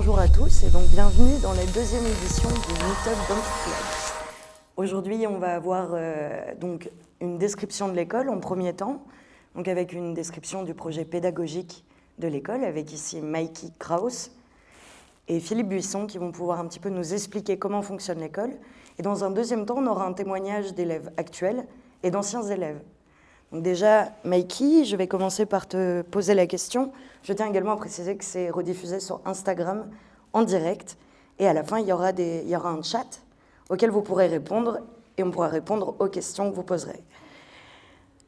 bonjour à tous et donc bienvenue dans la deuxième édition du Meetup d'Antwick Labs. Aujourd'hui, on va avoir donc une description de l'école en premier temps, donc avec une description du projet pédagogique de l'école, avec ici Mikey Kraus et Philippe Buisson qui vont pouvoir un petit peu nous expliquer comment fonctionne l'école. Et dans un deuxième temps, on aura un témoignage d'élèves actuels et d'anciens élèves. Donc déjà, Mikey, je vais commencer par te poser la question. Je tiens également à préciser que c'est rediffusé sur Instagram en direct. Et à la fin, il y aura un chat auquel vous pourrez répondre et on pourra répondre aux questions que vous poserez.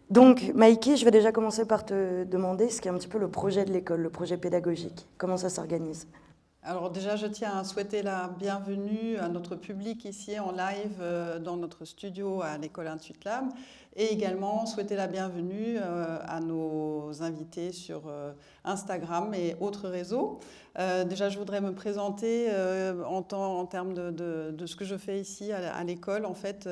Donc, Mikey, je vais déjà commencer par te demander ce qu'est un petit peu le projet de l'école, le projet pédagogique. Comment ça s'organise ? Alors déjà, je tiens à souhaiter la bienvenue à notre public ici en live dans notre studio à l'école Antwick Labs et également souhaiter la bienvenue à nos invités sur Instagram et autres réseaux. Déjà, je voudrais me présenter en termes de ce que je fais ici à l'école. En fait,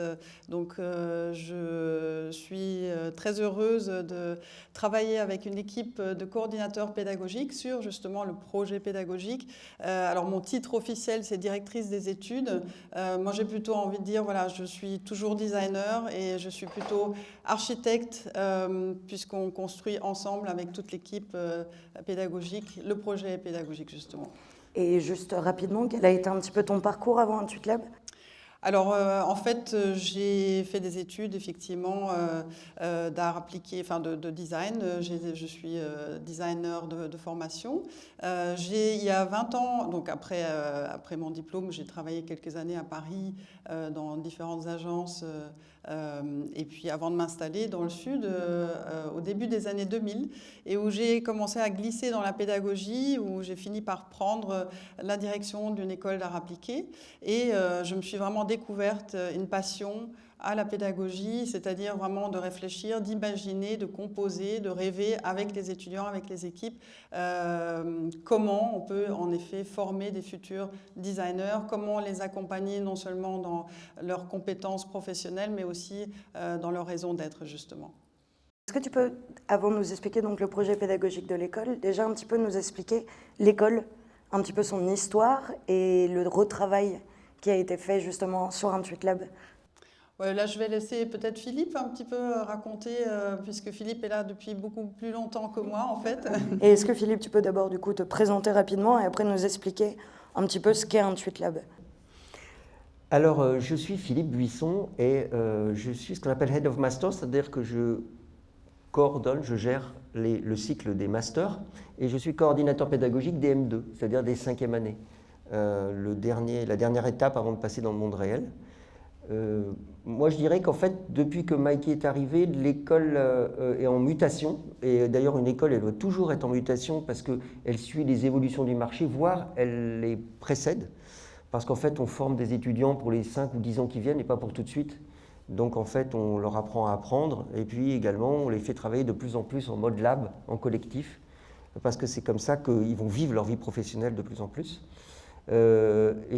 je suis très heureuse de travailler avec une équipe de coordinateurs pédagogiques sur justement le projet pédagogique. Alors mon titre officiel, c'est directrice des études. Moi, j'ai plutôt envie de dire, voilà, je suis toujours designer et je suis plutôt architecte puisqu'on construit ensemble avec toute l'équipe pédagogique le projet pédagogique justement. Et juste rapidement, quel a été un petit peu ton parcours avant Antwick Labs ? Alors, en fait, j'ai fait des études, effectivement, d'art appliqué, enfin de design. Je suis designer de formation. Il y a 20 ans, donc après mon diplôme, j'ai travaillé quelques années à Paris dans différentes agences. Et puis avant de m'installer dans le sud, au début des années 2000, et où j'ai commencé à glisser dans la pédagogie, où j'ai fini par prendre la direction d'une école d'art appliqué. Et je me suis vraiment découverte une passion à la pédagogie, c'est-à-dire vraiment de réfléchir, d'imaginer, de composer, de rêver avec les étudiants, avec les équipes, comment on peut en effet former des futurs designers, comment les accompagner non seulement dans leurs compétences professionnelles, mais aussi dans leur raison d'être justement. Est-ce que tu peux, avant de nous expliquer donc le projet pédagogique de l'école, déjà un petit peu nous expliquer l'école, un petit peu son histoire et le retravail qui a été fait justement sur Antwick Labs? Ouais, là, je vais laisser peut-être Philippe un petit peu raconter, puisque Philippe est là depuis beaucoup plus longtemps que moi, en fait. Et est-ce que Philippe, tu peux d'abord du coup te présenter rapidement et après nous expliquer un petit peu ce qu'est Antwick Labs? Alors, je suis Philippe Buisson et je suis ce qu'on appelle Head of Master, c'est-à-dire que je coordonne, je gère le cycle des masters et je suis coordinateur pédagogique des M2, c'est-à-dire des 5e années. La dernière étape avant de passer dans le monde réel. Moi, je dirais qu'en fait, depuis que Mikey est arrivé, l'école est en mutation. Et d'ailleurs, une école, elle doit toujours être en mutation parce qu'elle suit les évolutions du marché, voire elle les précède. Parce qu'en fait, on forme des étudiants pour les 5 ou 10 ans qui viennent et pas pour tout de suite. Donc, en fait, on leur apprend à apprendre. Et puis également, on les fait travailler de plus en plus en mode lab, en collectif. Parce que c'est comme ça qu'ils vont vivre leur vie professionnelle de plus en plus. Et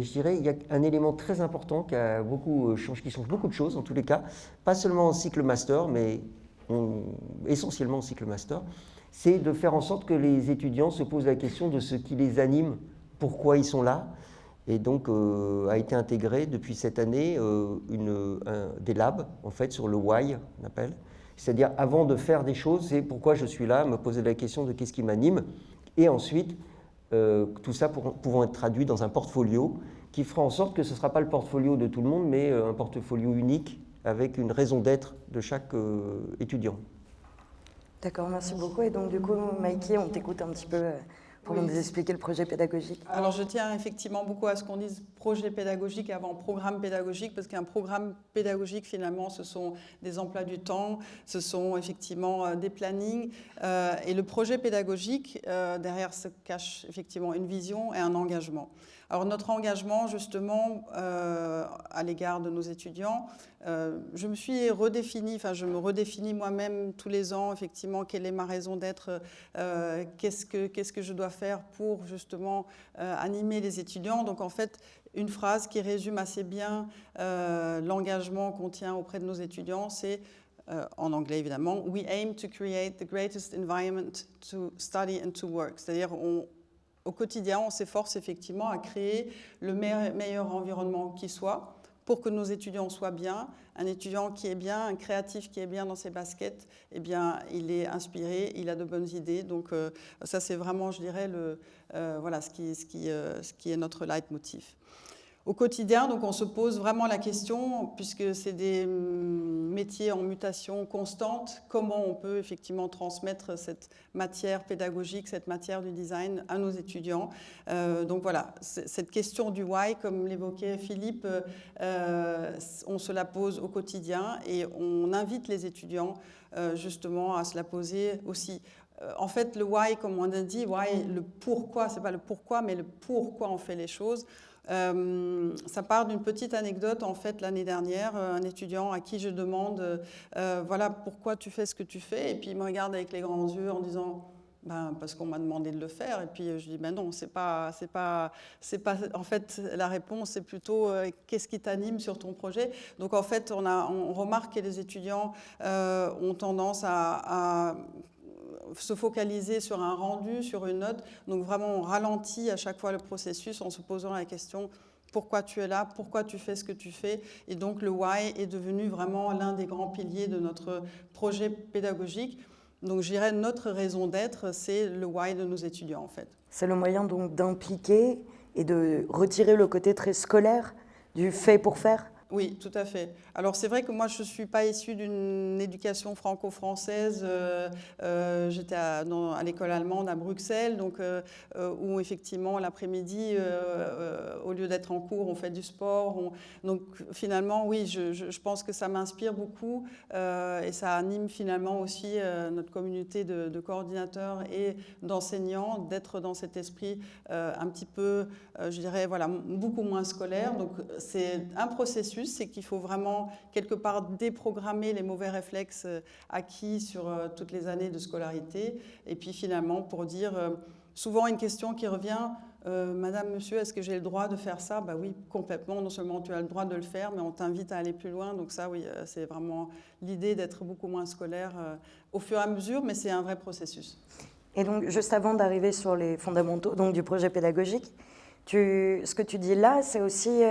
je dirais qu'il y a un élément très important qui change beaucoup de choses en tous les cas, pas seulement en cycle master, mais essentiellement en cycle master, c'est de faire en sorte que les étudiants se posent la question de ce qui les anime, pourquoi ils sont là. Et donc a été intégré depuis cette année des labs en fait sur le why, on appelle. C'est-à-dire avant de faire des choses, c'est pourquoi je suis là, me poser la question de qu'est-ce qui m'anime, et ensuite tout ça pouvant être traduit dans un portfolio qui fera en sorte que ce ne sera pas le portfolio de tout le monde, mais un portfolio unique avec une raison d'être de chaque étudiant. D'accord, merci beaucoup. Et donc du coup, Mikey, on t'écoute un petit peu pour nous expliquer le projet pédagogique. Alors je tiens effectivement beaucoup à ce qu'on dise projet pédagogique avant programme pédagogique, parce qu'un programme pédagogique finalement ce sont des emplois du temps, ce sont effectivement des plannings, et le projet pédagogique, derrière se cache effectivement une vision et un engagement. Alors notre engagement justement à l'égard de nos étudiants, je me redéfinis moi-même tous les ans effectivement quelle est ma raison d'être, qu'est-ce que je dois faire pour justement animer les étudiants. Donc en fait une phrase qui résume assez bien l'engagement qu'on tient auprès de nos étudiants, c'est en anglais évidemment, « We aim to create the greatest environment to study and to work ». C'est-à-dire au quotidien, on s'efforce effectivement à créer le meilleur environnement qui soit pour que nos étudiants soient bien. Un étudiant qui est bien, un créatif qui est bien dans ses baskets, eh bien, il est inspiré, il a de bonnes idées. Donc ça, c'est vraiment, je dirais, voilà, ce qui est notre leitmotiv. Au quotidien, donc, on se pose vraiment la question, puisque c'est des métiers en mutation constante, comment on peut effectivement transmettre cette matière pédagogique, cette matière du design à nos étudiants. Donc voilà, cette question du why, comme l'évoquait Philippe, on se la pose au quotidien et on invite les étudiants justement à se la poser aussi. En fait, le why, comme on a dit, why, le pourquoi, c'est pas le pourquoi, mais le pourquoi on fait les choses. Ça part d'une petite anecdote. En fait, l'année dernière, un étudiant à qui je demande voilà, pourquoi tu fais ce que tu fais, et puis il me regarde avec les grands yeux en disant ben, parce qu'on m'a demandé de le faire. Et puis je dis ben non, c'est pas en fait, la réponse c'est plutôt qu'est-ce qui t'anime sur ton projet. Donc en fait, on remarque que les étudiants ont tendance à se focaliser sur un rendu, sur une note. Donc vraiment, on ralentit à chaque fois le processus en se posant la question pourquoi tu es là, pourquoi tu fais ce que tu fais. Et donc le why est devenu vraiment l'un des grands piliers de notre projet pédagogique. Donc je dirais notre raison d'être, c'est le why de nos étudiants en fait. C'est le moyen donc d'impliquer et de retirer le côté très scolaire du fait pour faire. Oui, tout à fait. Alors c'est vrai que moi je ne suis pas issue d'une éducation franco-française. J'étais à l'école allemande à Bruxelles, donc, où effectivement l'après-midi, au lieu d'être en cours, on fait du sport. Donc finalement, oui, je pense que ça m'inspire beaucoup et ça anime finalement aussi notre communauté de coordinateurs et d'enseignants d'être dans cet esprit un petit peu, je dirais, voilà, beaucoup moins scolaire. Donc c'est un processus. C'est qu'il faut vraiment, quelque part, déprogrammer les mauvais réflexes acquis sur toutes les années de scolarité. Et puis finalement, pour dire, souvent une question qui revient, Madame, Monsieur, est-ce que j'ai le droit de faire ça? Bah oui, complètement. Non seulement tu as le droit de le faire, mais on t'invite à aller plus loin. Donc ça, oui, c'est vraiment l'idée d'être beaucoup moins scolaire au fur et à mesure, mais c'est un vrai processus. Et donc, juste avant d'arriver sur les fondamentaux donc, du projet pédagogique, ce que tu dis là, c'est aussi...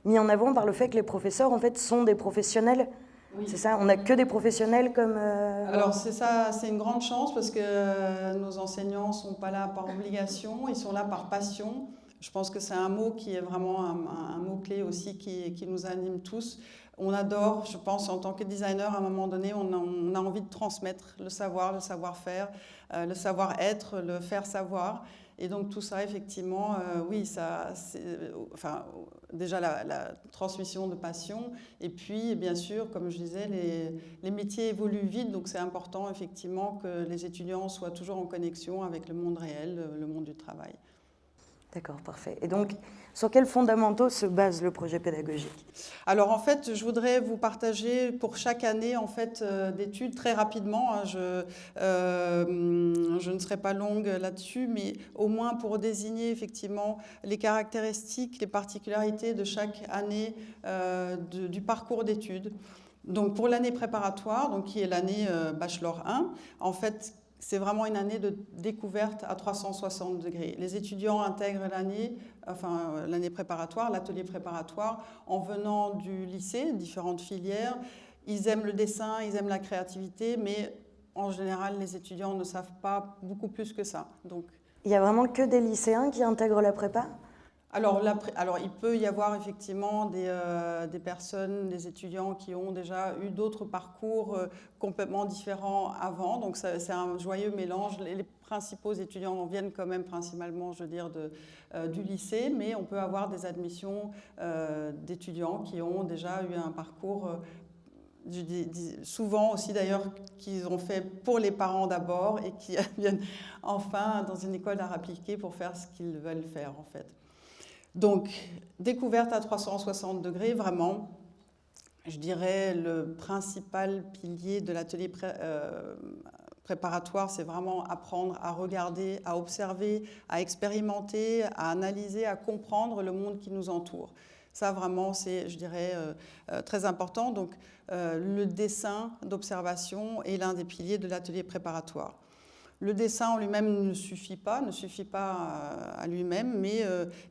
mis en avant par le fait que les professeurs, en fait, sont des professionnels. Oui. C'est ça, on n'a que des professionnels comme... Alors c'est ça, c'est une grande chance parce que nos enseignants ne sont pas là par obligation, ils sont là par passion. Je pense que c'est un mot qui est vraiment un mot-clé aussi qui nous anime tous. On adore, je pense, en tant que designer, à un moment donné, on a envie de transmettre le savoir, le savoir-faire, le savoir-être, le faire savoir. Et donc tout ça, effectivement, oui, ça, enfin, déjà la transmission de passion. Et puis, bien sûr, comme je disais, les métiers évoluent vite, donc c'est important, effectivement, que les étudiants soient toujours en connexion avec le monde réel, le monde du travail. D'accord, parfait. Et donc, sur quels fondamentaux se base le projet pédagogique? Alors, en fait, je voudrais vous partager pour chaque année en fait, d'études très rapidement. Hein, je ne serai pas longue là-dessus, mais au moins pour désigner effectivement les caractéristiques, les particularités de chaque année du parcours d'études. Donc, pour l'année préparatoire, donc, qui est l'année Bachelor 1, en fait, c'est vraiment une année de découverte à 360 degrés. Les étudiants intègrent l'année préparatoire, l'atelier préparatoire, en venant du lycée, différentes filières. Ils aiment le dessin, ils aiment la créativité, mais en général, les étudiants ne savent pas beaucoup plus que ça. Donc, il n'y a vraiment que des lycéens qui intègrent la prépa ? Alors, il peut y avoir effectivement des personnes, des étudiants qui ont déjà eu d'autres parcours complètement différents avant. Donc, c'est un joyeux mélange. Les principaux étudiants viennent quand même principalement, je veux dire, du lycée, mais on peut avoir des admissions d'étudiants qui ont déjà eu un parcours souvent aussi d'ailleurs qu'ils ont fait pour les parents d'abord et qui viennent enfin dans une école d'art appliqué pour faire ce qu'ils veulent faire en fait. Donc, découverte à 360 degrés, vraiment, je dirais, le principal pilier de l'atelier préparatoire, c'est vraiment apprendre à regarder, à observer, à expérimenter, à analyser, à comprendre le monde qui nous entoure. Ça, vraiment, c'est, je dirais, très important. Donc, le dessin d'observation est l'un des piliers de l'atelier préparatoire. Le dessin en lui-même ne suffit pas à lui-même, mais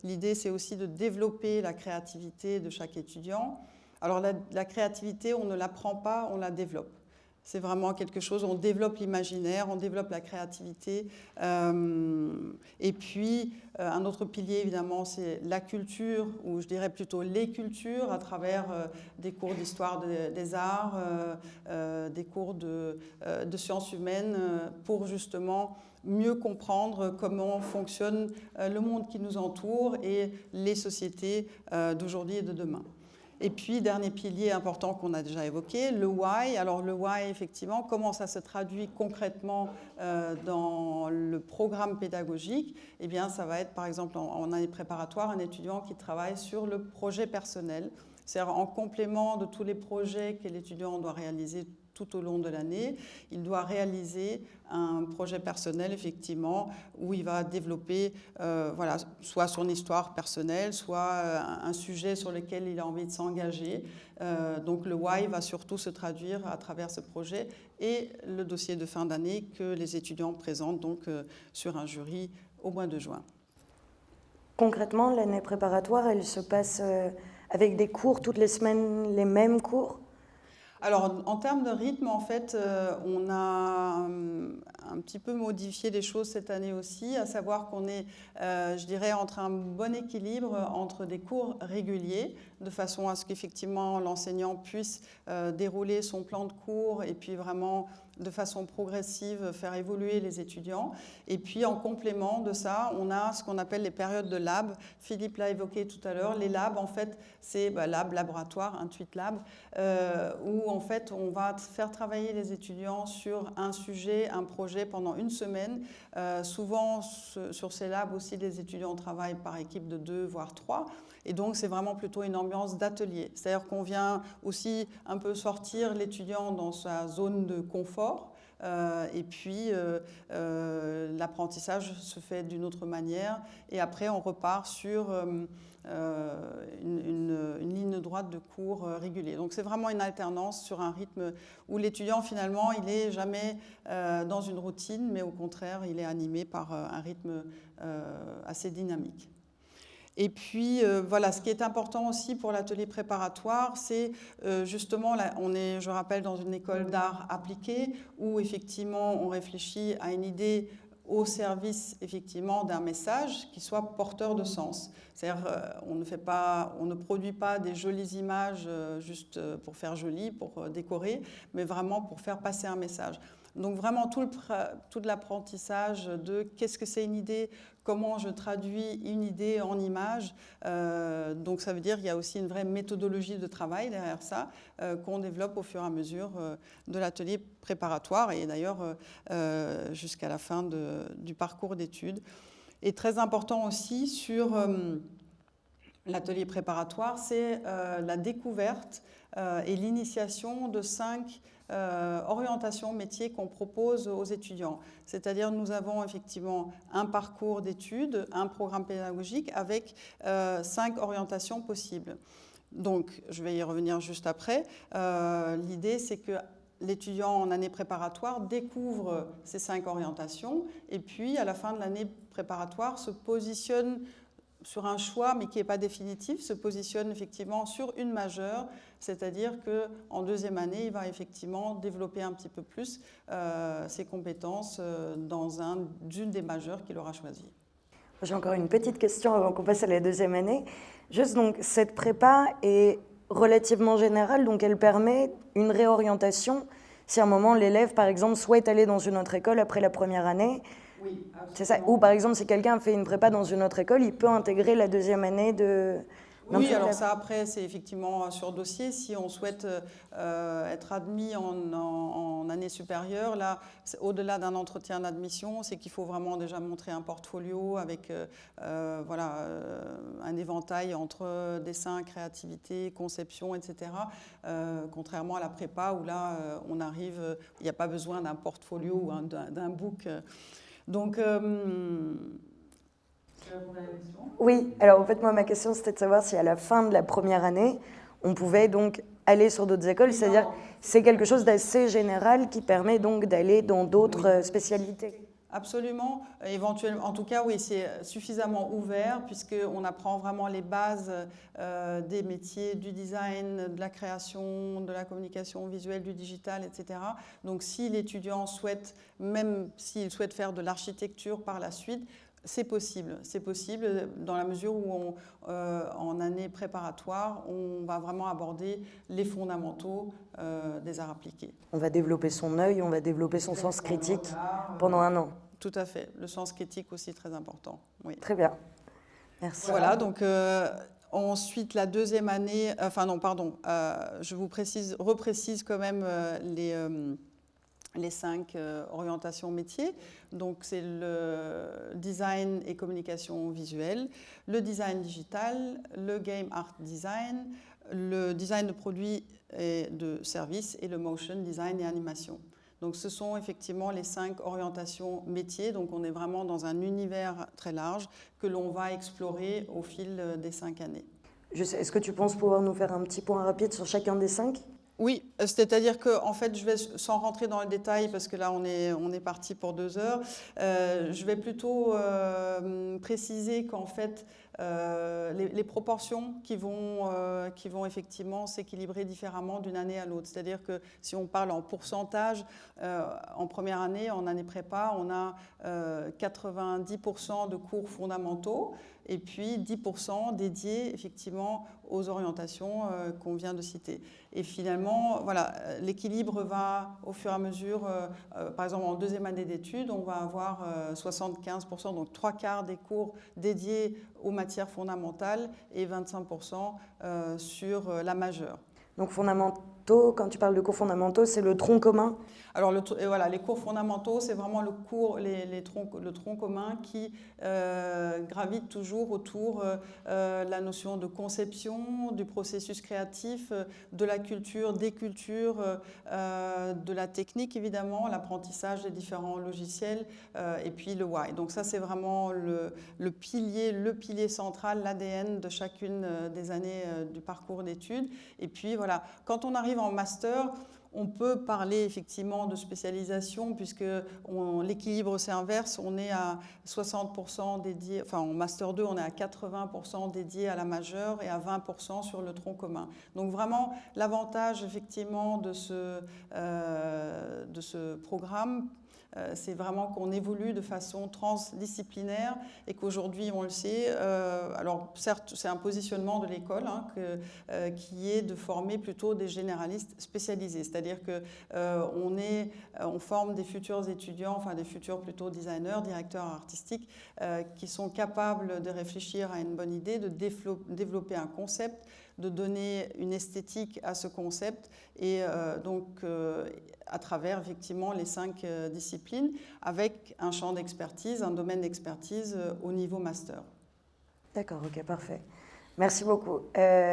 l'idée c'est aussi de développer la créativité de chaque étudiant. Alors la créativité, on ne l'apprend pas, on la développe. C'est vraiment quelque chose, on développe l'imaginaire, on développe la créativité. Et puis, un autre pilier, évidemment, c'est la culture, ou je dirais plutôt les cultures, à travers des cours d'histoire des arts, des cours de sciences humaines, pour justement mieux comprendre comment fonctionne le monde qui nous entoure et les sociétés d'aujourd'hui et de demain. Et puis, dernier pilier important qu'on a déjà évoqué, le why. Alors le why, effectivement, comment ça se traduit concrètement dans le programme pédagogique? Eh bien, ça va être, par exemple, en année préparatoire, un étudiant qui travaille sur le projet personnel. C'est-à-dire en complément de tous les projets que l'étudiant doit réaliser tout au long de l'année, il doit réaliser un projet personnel, effectivement, où il va développer voilà, soit son histoire personnelle, soit un sujet sur lequel il a envie de s'engager. Donc le why va surtout se traduire à travers ce projet et le dossier de fin d'année que les étudiants présentent donc, sur un jury au mois de juin. Concrètement, l'année préparatoire, elle se passe avec des cours toutes les semaines, les mêmes cours? Alors, en termes de rythme, en fait, on a un petit peu modifié les choses cette année aussi, à savoir qu'on est, je dirais, entre un bon équilibre entre des cours réguliers, de façon à ce qu'effectivement l'enseignant puisse dérouler son plan de cours et puis vraiment de façon progressive faire évoluer les étudiants. Et puis en complément de ça, on a ce qu'on appelle les périodes de lab. Philippe l'a évoqué tout à l'heure. Les labs, en fait, c'est laboratoire, Intuit Lab, où en fait on va faire travailler les étudiants sur un sujet, un projet pendant une semaine. Souvent sur ces labs aussi, les étudiants travaillent par équipe de 2 voire 3. Et donc, c'est vraiment plutôt une ambiance d'atelier. C'est-à-dire qu'on vient aussi un peu sortir l'étudiant dans sa zone de confort. Et puis, l'apprentissage se fait d'une autre manière. Et après, on repart sur une ligne droite de cours réguliers. Donc, c'est vraiment une alternance sur un rythme où l'étudiant, finalement, il n'est jamais dans une routine, mais au contraire, il est animé par un rythme assez dynamique. Et puis, voilà, ce qui est important aussi pour l'atelier préparatoire, c'est justement, là, on est, je rappelle, dans une école d'art appliqué, où effectivement, on réfléchit à une idée au service, effectivement, d'un message qui soit porteur de sens. C'est-à-dire, on ne produit pas des jolies images juste pour faire joli, pour décorer, mais vraiment pour faire passer un message. Donc vraiment tout l'apprentissage de qu'est-ce que c'est une idée, comment je traduis une idée en image. Donc ça veut dire qu'il y a aussi une vraie méthodologie de travail derrière ça qu'on développe au fur et à mesure de l'atelier préparatoire et d'ailleurs jusqu'à la fin du parcours d'études. Et très important aussi sur l'atelier préparatoire, c'est la découverte et l'initiation de 5 orientations métiers qu'on propose aux étudiants. C'est-à-dire nous avons effectivement un parcours d'études, un programme pédagogique avec 5 orientations possibles. Donc, je vais y revenir juste après. L'idée, c'est que l'étudiant en année préparatoire découvre ces 5 orientations et puis à la fin de l'année préparatoire se positionne sur un choix, mais qui n'est pas définitif, se positionne effectivement sur une majeure, c'est-à-dire qu'en deuxième année, il va effectivement développer un petit peu plus ses compétences dans une des majeures qu'il aura choisies. J'ai encore une petite question avant qu'on passe à la deuxième année. Juste donc, cette prépa est relativement générale, donc elle permet une réorientation si à un moment l'élève, par exemple, souhaite aller dans une autre école après la première année. Oui, c'est ça. Ou par exemple, si quelqu'un fait une prépa dans une autre école, il peut intégrer la deuxième année de... Oui, alors ça après, c'est effectivement sur dossier. Si on souhaite être admis en année supérieure, là, au-delà d'un entretien d'admission, c'est qu'il faut vraiment déjà montrer un portfolio avec voilà, un éventail entre dessin, créativité, conception, etc. Contrairement à la prépa où là, on arrive, il n'y a pas besoin d'un portfolio ou d'un book. Donc, oui, alors en fait, moi, ma question, c'était de savoir si à la fin de la première année, on pouvait donc aller sur d'autres écoles, c'est-à-dire c'est quelque chose d'assez général qui permet donc d'aller dans d'autres spécialités. Absolument. Éventuellement, en tout cas, oui, c'est suffisamment ouvert puisqu'on apprend vraiment les bases des métiers, du design, de la création, de la communication visuelle, du digital, etc. Donc, si l'étudiant souhaite, même s'il souhaite faire de l'architecture par la suite, c'est possible dans la mesure où en année préparatoire, on va vraiment aborder les fondamentaux des arts appliqués. On va développer son œil, on va développer son sens critique pendant un an. Tout à fait. Le sens critique aussi très important. Oui. Très bien. Merci. Voilà, donc ensuite la deuxième année, je vous reprécise quand même les 5 orientations métiers. Donc, c'est le design et communication visuelle, le design digital, le game art design, le design de produits et de services et le motion design et animation. Donc, ce sont effectivement les 5 orientations métiers. Donc, on est vraiment dans un univers très large que l'on va explorer au fil des 5 années. Est-ce que tu penses pouvoir nous faire un petit point rapide sur chacun des 5 ? Oui, c'est-à-dire que en fait, je vais, sans rentrer dans le détail, parce que là, on est parti pour 2 heures, je vais plutôt préciser qu'en fait, les proportions qui vont effectivement s'équilibrer différemment d'une année à l'autre. C'est-à-dire que si on parle en pourcentage, en première année, en année prépa, on a 90% de cours fondamentaux et puis 10% dédiés effectivement aux orientations qu'on vient de citer. Et finalement, voilà, l'équilibre va au fur et à mesure, par exemple en deuxième année d'études, on va avoir 75%, donc 3/4 des cours dédiés aux matières fondamentales et 25% sur la majeure. Donc fondamentaux, quand tu parles de cours fondamentaux, c'est le tronc commun ? Alors voilà, les cours fondamentaux, c'est vraiment le tronc commun qui gravite toujours autour la notion de conception, du processus créatif, de la culture, des cultures, de la technique évidemment, l'apprentissage des différents logiciels et puis le why. Donc ça, c'est vraiment le pilier central, l'ADN de chacune des années du parcours d'études. Et puis voilà, quand on arrive en master, on peut parler effectivement de spécialisation puisque l'équilibre s'inverse, on est à 60% dédié, enfin en Master 2 on est à 80% dédié à la majeure et à 20% sur le tronc commun. Donc vraiment l'avantage effectivement de ce programme, c'est vraiment qu'on évolue de façon transdisciplinaire et qu'aujourd'hui, on le sait, alors certes, c'est un positionnement de l'école qui est de former plutôt des généralistes spécialisés. C'est-à-dire qu'on forme des futurs étudiants, enfin des futurs plutôt designers, directeurs artistiques, qui sont capables de réfléchir à une bonne idée, de développer un concept, de donner une esthétique à ce concept et à travers effectivement les 5 disciplines avec un champ d'expertise, un domaine d'expertise au niveau master. D'accord, ok, parfait. Merci beaucoup.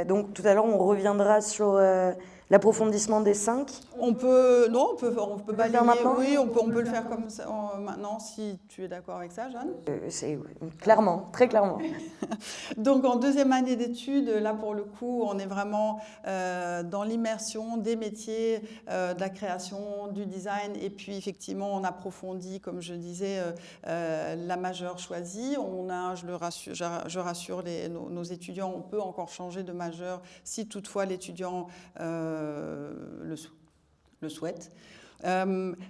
Donc tout à l'heure, on reviendra sur l'approfondissement des 5. On peut balayer. Oui, on peut le faire comme ça maintenant, si tu es d'accord avec ça, Jeanne. Clairement, très clairement. Donc en deuxième année d'études, là pour le coup, on est vraiment dans l'immersion des métiers, de la création, du design, et puis effectivement on approfondit, comme je disais, la majeure choisie. Je rassure nos étudiants, on peut encore changer de majeure si toutefois l'étudiant le souhaite.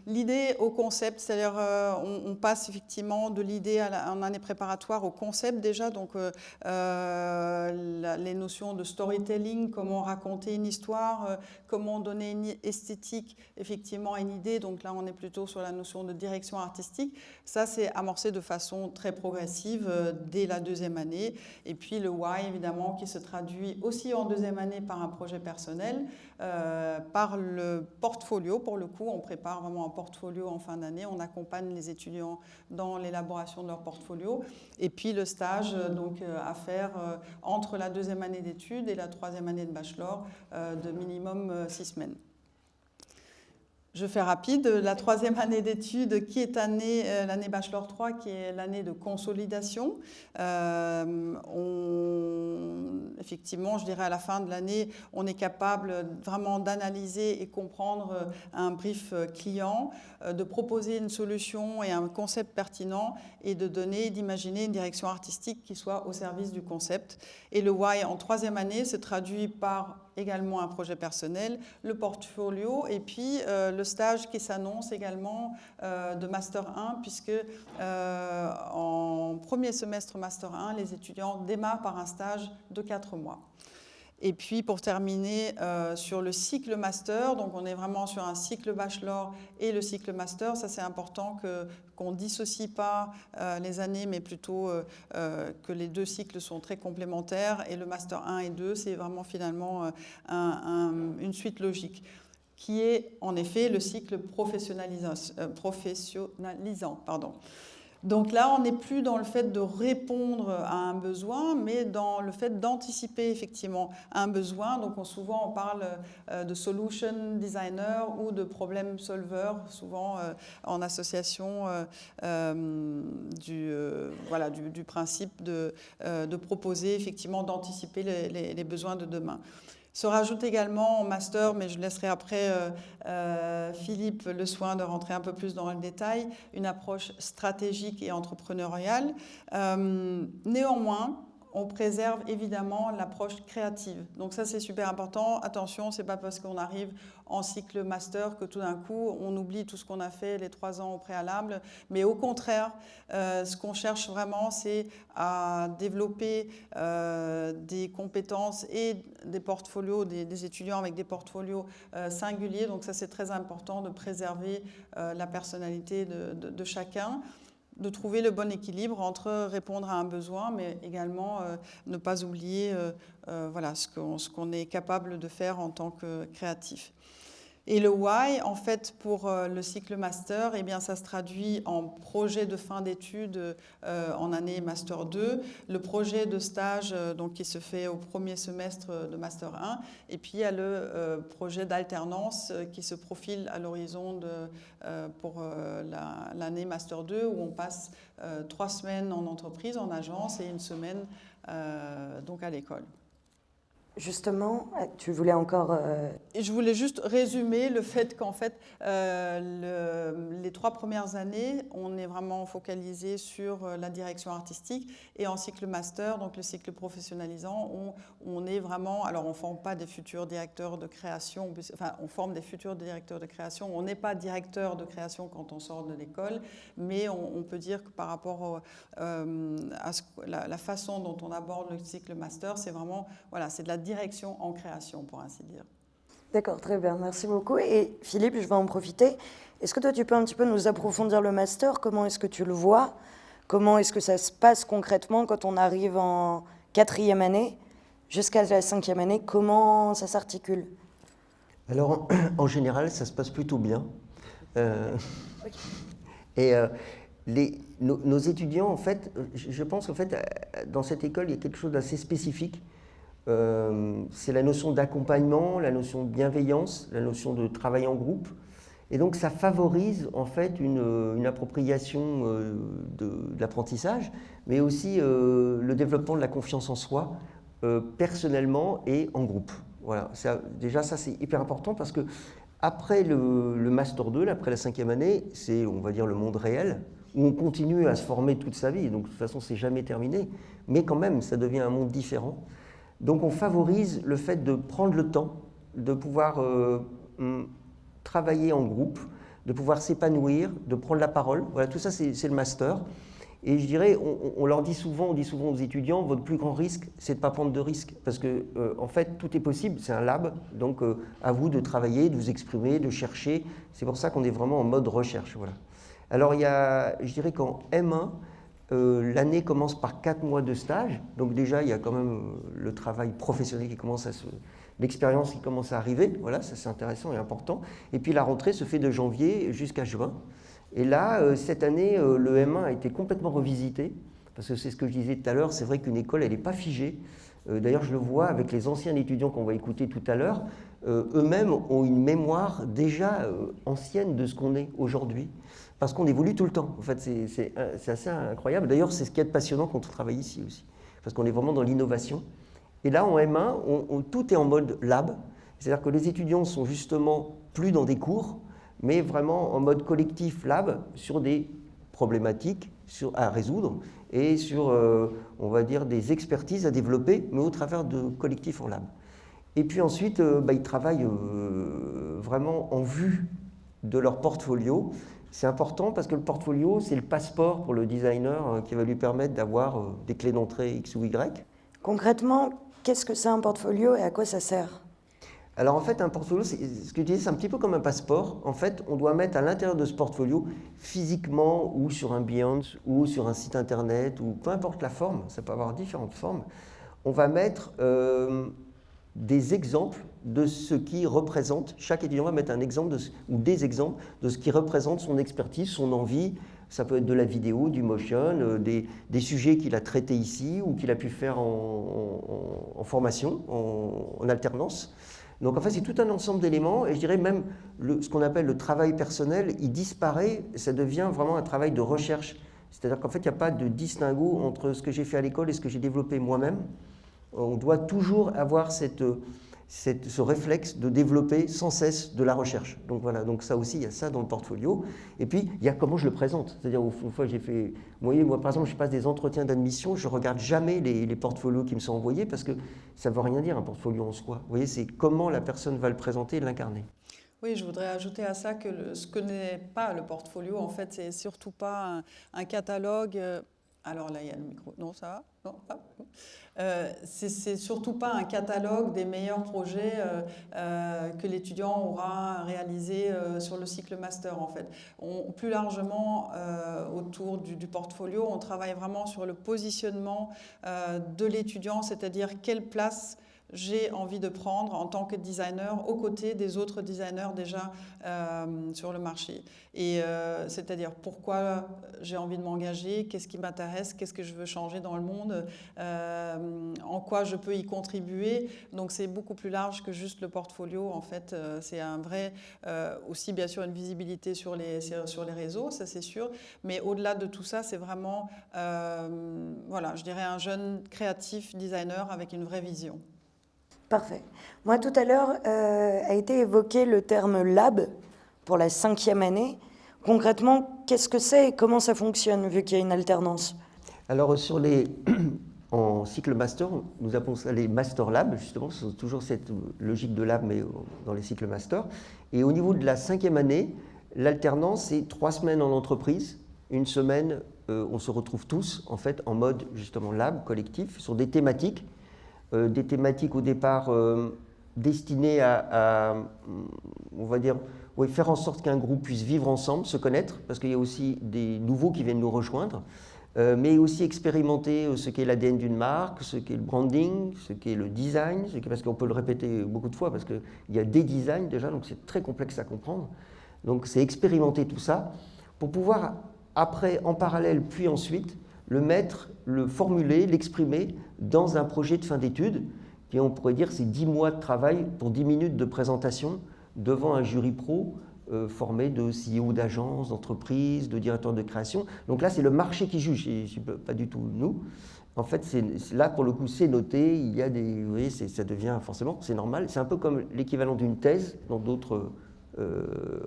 L'idée au concept, c'est-à-dire on passe effectivement de l'idée en année préparatoire au concept déjà, donc les notions de storytelling, comment raconter une histoire, comment donner une esthétique effectivement à une idée, donc là on est plutôt sur la notion de direction artistique. Ça c'est amorcé de façon très progressive dès la deuxième année, et puis le why évidemment qui se traduit aussi en deuxième année par un projet personnel, par le portfolio. Pour le coup, on prépare vraiment un portfolio en fin d'année, on accompagne les étudiants dans l'élaboration de leur portfolio, et puis le stage donc, à faire entre la deuxième année d'études et la troisième année de bachelor de minimum 6 semaines. Je fais rapide. La troisième année d'études, qui est l'année Bachelor 3, qui est l'année de consolidation. Effectivement, je dirais à la fin de l'année, on est capable vraiment d'analyser et comprendre un brief client, de proposer une solution et un concept pertinent et de donner, d'imaginer une direction artistique qui soit au service du concept. Et le why en troisième année se traduit par également un projet personnel, le portfolio et puis le stage qui s'annonce également de Master 1 puisque en premier semestre Master 1, les étudiants démarrent par un stage de 4 mois. Et puis pour terminer sur le cycle master, donc on est vraiment sur un cycle bachelor et le cycle master, ça c'est important qu'on ne dissocie pas les années mais plutôt que les deux cycles sont très complémentaires et le master 1 et 2 c'est vraiment finalement une suite logique qui est en effet le cycle professionnalisant. Donc là, on n'est plus dans le fait de répondre à un besoin, mais dans le fait d'anticiper effectivement un besoin. Donc souvent, on parle de solution designer ou de problem solver, souvent en association du principe de proposer effectivement d'anticiper les besoins de demain. Se rajoute également en master, mais je laisserai après Philippe le soin de rentrer un peu plus dans le détail, une approche stratégique et entrepreneuriale. Néanmoins, on préserve évidemment l'approche créative. Donc ça, c'est super important. Attention, ce n'est pas parce qu'on arrive en cycle master que tout d'un coup, on oublie tout ce qu'on a fait les 3 ans au préalable. Mais au contraire, ce qu'on cherche vraiment, c'est à développer des compétences et des portfolios, des étudiants avec des portfolios singuliers. Donc ça, c'est très important de préserver la personnalité de chacun, de trouver le bon équilibre entre répondre à un besoin, mais également ne pas oublier ce qu'on est capable de faire en tant que créatif. Et le why, en fait, pour le cycle master, eh bien, ça se traduit en projet de fin d'études en année master 2, le projet de stage donc, qui se fait au premier semestre de master 1, et puis il y a le projet d'alternance qui se profile à l'horizon pour l'année master 2, où on passe 3 semaines en entreprise, en agence, et 1 semaine donc à l'école. Justement, tu voulais encore... Et je voulais juste résumer le fait qu'en fait, les 3 premières années, on est vraiment focalisé sur la direction artistique. Et en cycle master, donc le cycle professionnalisant, on est vraiment... Alors, on ne forme pas des futurs directeurs de création, enfin, on forme des futurs directeurs de création. On n'est pas directeur de création quand on sort de l'école, mais on peut dire que par rapport à la façon dont on aborde le cycle master, c'est vraiment... Voilà, c'est de la direction en création, pour ainsi dire. D'accord, très bien, merci beaucoup. Et Philippe, je vais en profiter. Est-ce que toi, tu peux un petit peu nous approfondir le master? Comment est-ce que tu le vois? Comment est-ce que ça se passe concrètement quand on arrive en 4e année jusqu'à la 5e année? Comment ça s'articule? Alors, en général, ça se passe plutôt bien. Et nos étudiants, en fait, je pense qu'en fait, dans cette école, il y a quelque chose d'assez spécifique. C'est la notion d'accompagnement, la notion de bienveillance, la notion de travail en groupe. Et donc ça favorise en fait une appropriation de l'apprentissage, mais aussi le développement de la confiance en soi, personnellement et en groupe. Voilà. Déjà ça c'est hyper important parce que après le Master 2, après la 5e année, c'est on va dire le monde réel, où on continue à se former toute sa vie, donc de toute façon c'est jamais terminé, mais quand même ça devient un monde différent. Donc on favorise le fait de prendre le temps, de pouvoir travailler en groupe, de pouvoir s'épanouir, de prendre la parole. Voilà, tout ça c'est le master. Et je dirais, on leur dit souvent, aux étudiants, votre plus grand risque, c'est de ne pas prendre de risques. Parce que en fait, tout est possible, c'est un lab. Donc à vous de travailler, de vous exprimer, de chercher. C'est pour ça qu'on est vraiment en mode recherche. Voilà. Alors je dirais qu'en M1, l'année commence par 4 mois de stage, donc déjà il y a quand même le travail professionnel qui commence l'expérience qui commence à arriver, voilà, ça c'est intéressant et important. Et puis la rentrée se fait de janvier jusqu'à juin. Et là, cette année, le M1 a été complètement revisité, parce que c'est ce que je disais tout à l'heure, c'est vrai qu'une école elle n'est pas figée. D'ailleurs je le vois avec les anciens étudiants qu'on va écouter tout à l'heure, eux-mêmes ont une mémoire déjà ancienne de ce qu'on est aujourd'hui. Parce qu'on évolue tout le temps. En fait, c'est assez incroyable. D'ailleurs, c'est ce qui est passionnant quand on travaille ici aussi. Parce qu'on est vraiment dans l'innovation. Et là, en M1, tout est en mode lab, c'est-à-dire que les étudiants sont justement plus dans des cours, mais vraiment en mode collectif lab sur des problématiques à résoudre et sur, on va dire, des expertises à développer, mais au travers de collectifs en lab. Et puis ensuite, ils travaillent vraiment en vue de leur portfolio. C'est important parce que le portfolio, c'est le passeport pour le designer qui va lui permettre d'avoir des clés d'entrée X ou Y. Concrètement, qu'est-ce que c'est un portfolio et à quoi ça sert? Alors en fait, un portfolio, ce que tu dis, c'est un petit peu comme un passeport. En fait, on doit mettre à l'intérieur de ce portfolio, physiquement ou sur un Behance ou sur un site internet, ou peu importe la forme, ça peut avoir différentes formes, on va mettre des exemples de ce qui représente, chaque étudiant va mettre un exemple ou des exemples de ce qui représente son expertise, son envie. Ça peut être de la vidéo, du motion, des sujets qu'il a traités ici ou qu'il a pu faire en formation, en alternance. Donc en fait, c'est tout un ensemble d'éléments, et je dirais même ce qu'on appelle le travail personnel, il disparaît, ça devient vraiment un travail de recherche. C'est-à-dire qu'en fait, il n'y a pas de distinguo entre ce que j'ai fait à l'école et ce que j'ai développé moi-même. On doit toujours avoir ce réflexe de développer sans cesse de la recherche. Donc voilà, donc ça aussi, il y a ça dans le portfolio. Et puis, il y a comment je le présente. C'est-à-dire, une fois, j'ai fait... Vous voyez, moi, par exemple, je passe des entretiens d'admission, je ne regarde jamais les portfolios qui me sont envoyés parce que ça ne veut rien dire, un portfolio en soi. Vous voyez, c'est comment la personne va le présenter et l'incarner. Oui, je voudrais ajouter à ça que ce que n'est pas le portfolio, en fait, c'est surtout pas un catalogue... Alors là, il y a le micro. Non, ça va? Non, c'est surtout pas un catalogue des meilleurs projets que l'étudiant aura réalisé sur le cycle master, en fait. Plus largement, autour du portfolio, on travaille vraiment sur le positionnement de l'étudiant, c'est-à-dire quelle place j'ai envie de prendre en tant que designer aux côtés des autres designers déjà sur le marché. Et c'est-à-dire pourquoi j'ai envie de m'engager, qu'est-ce qui m'intéresse, qu'est-ce que je veux changer dans le monde, en quoi je peux y contribuer. Donc c'est beaucoup plus large que juste le portfolio. En fait, c'est un vrai, aussi bien sûr une visibilité sur les réseaux, ça c'est sûr. Mais au-delà de tout ça, c'est vraiment, voilà, je dirais un jeune créatif designer avec une vraie vision. Parfait. Moi, tout à l'heure, a été évoqué le terme lab pour la 5e année. Concrètement, qu'est-ce que c'est et comment ça fonctionne, vu qu'il y a une alternance? Alors, en cycle master, nous appelons ça les master labs, justement, c'est toujours cette logique de lab, mais dans les cycles master. Et au niveau de la 5e année, l'alternance, c'est 3 semaines en entreprise, 1 semaine, on se retrouve tous, en fait, en mode, justement, lab, collectif, sur des thématiques au départ destinées à on va dire, faire en sorte qu'un groupe puisse vivre ensemble, se connaître, parce qu'il y a aussi des nouveaux qui viennent nous rejoindre, mais aussi expérimenter ce qu'est l'ADN d'une marque, ce qu'est le branding, ce qu'est le design, parce qu'on peut le répéter beaucoup de fois, parce qu'il y a des designs déjà, donc c'est très complexe à comprendre. Donc c'est expérimenter tout ça pour pouvoir, après, en parallèle, puis ensuite, le mettre, le formuler, l'exprimer dans un projet de fin d'études, qui on pourrait dire c'est 10 mois de travail pour 10 minutes de présentation devant un jury pro formé de CEO d'agences, d'entreprises, de directeurs de création. Donc là, c'est le marché qui juge, et pas du tout nous. En fait, là, pour le coup, c'est noté, il y a des... Vous voyez, ça devient forcément, c'est normal. C'est un peu comme l'équivalent d'une thèse dans d'autres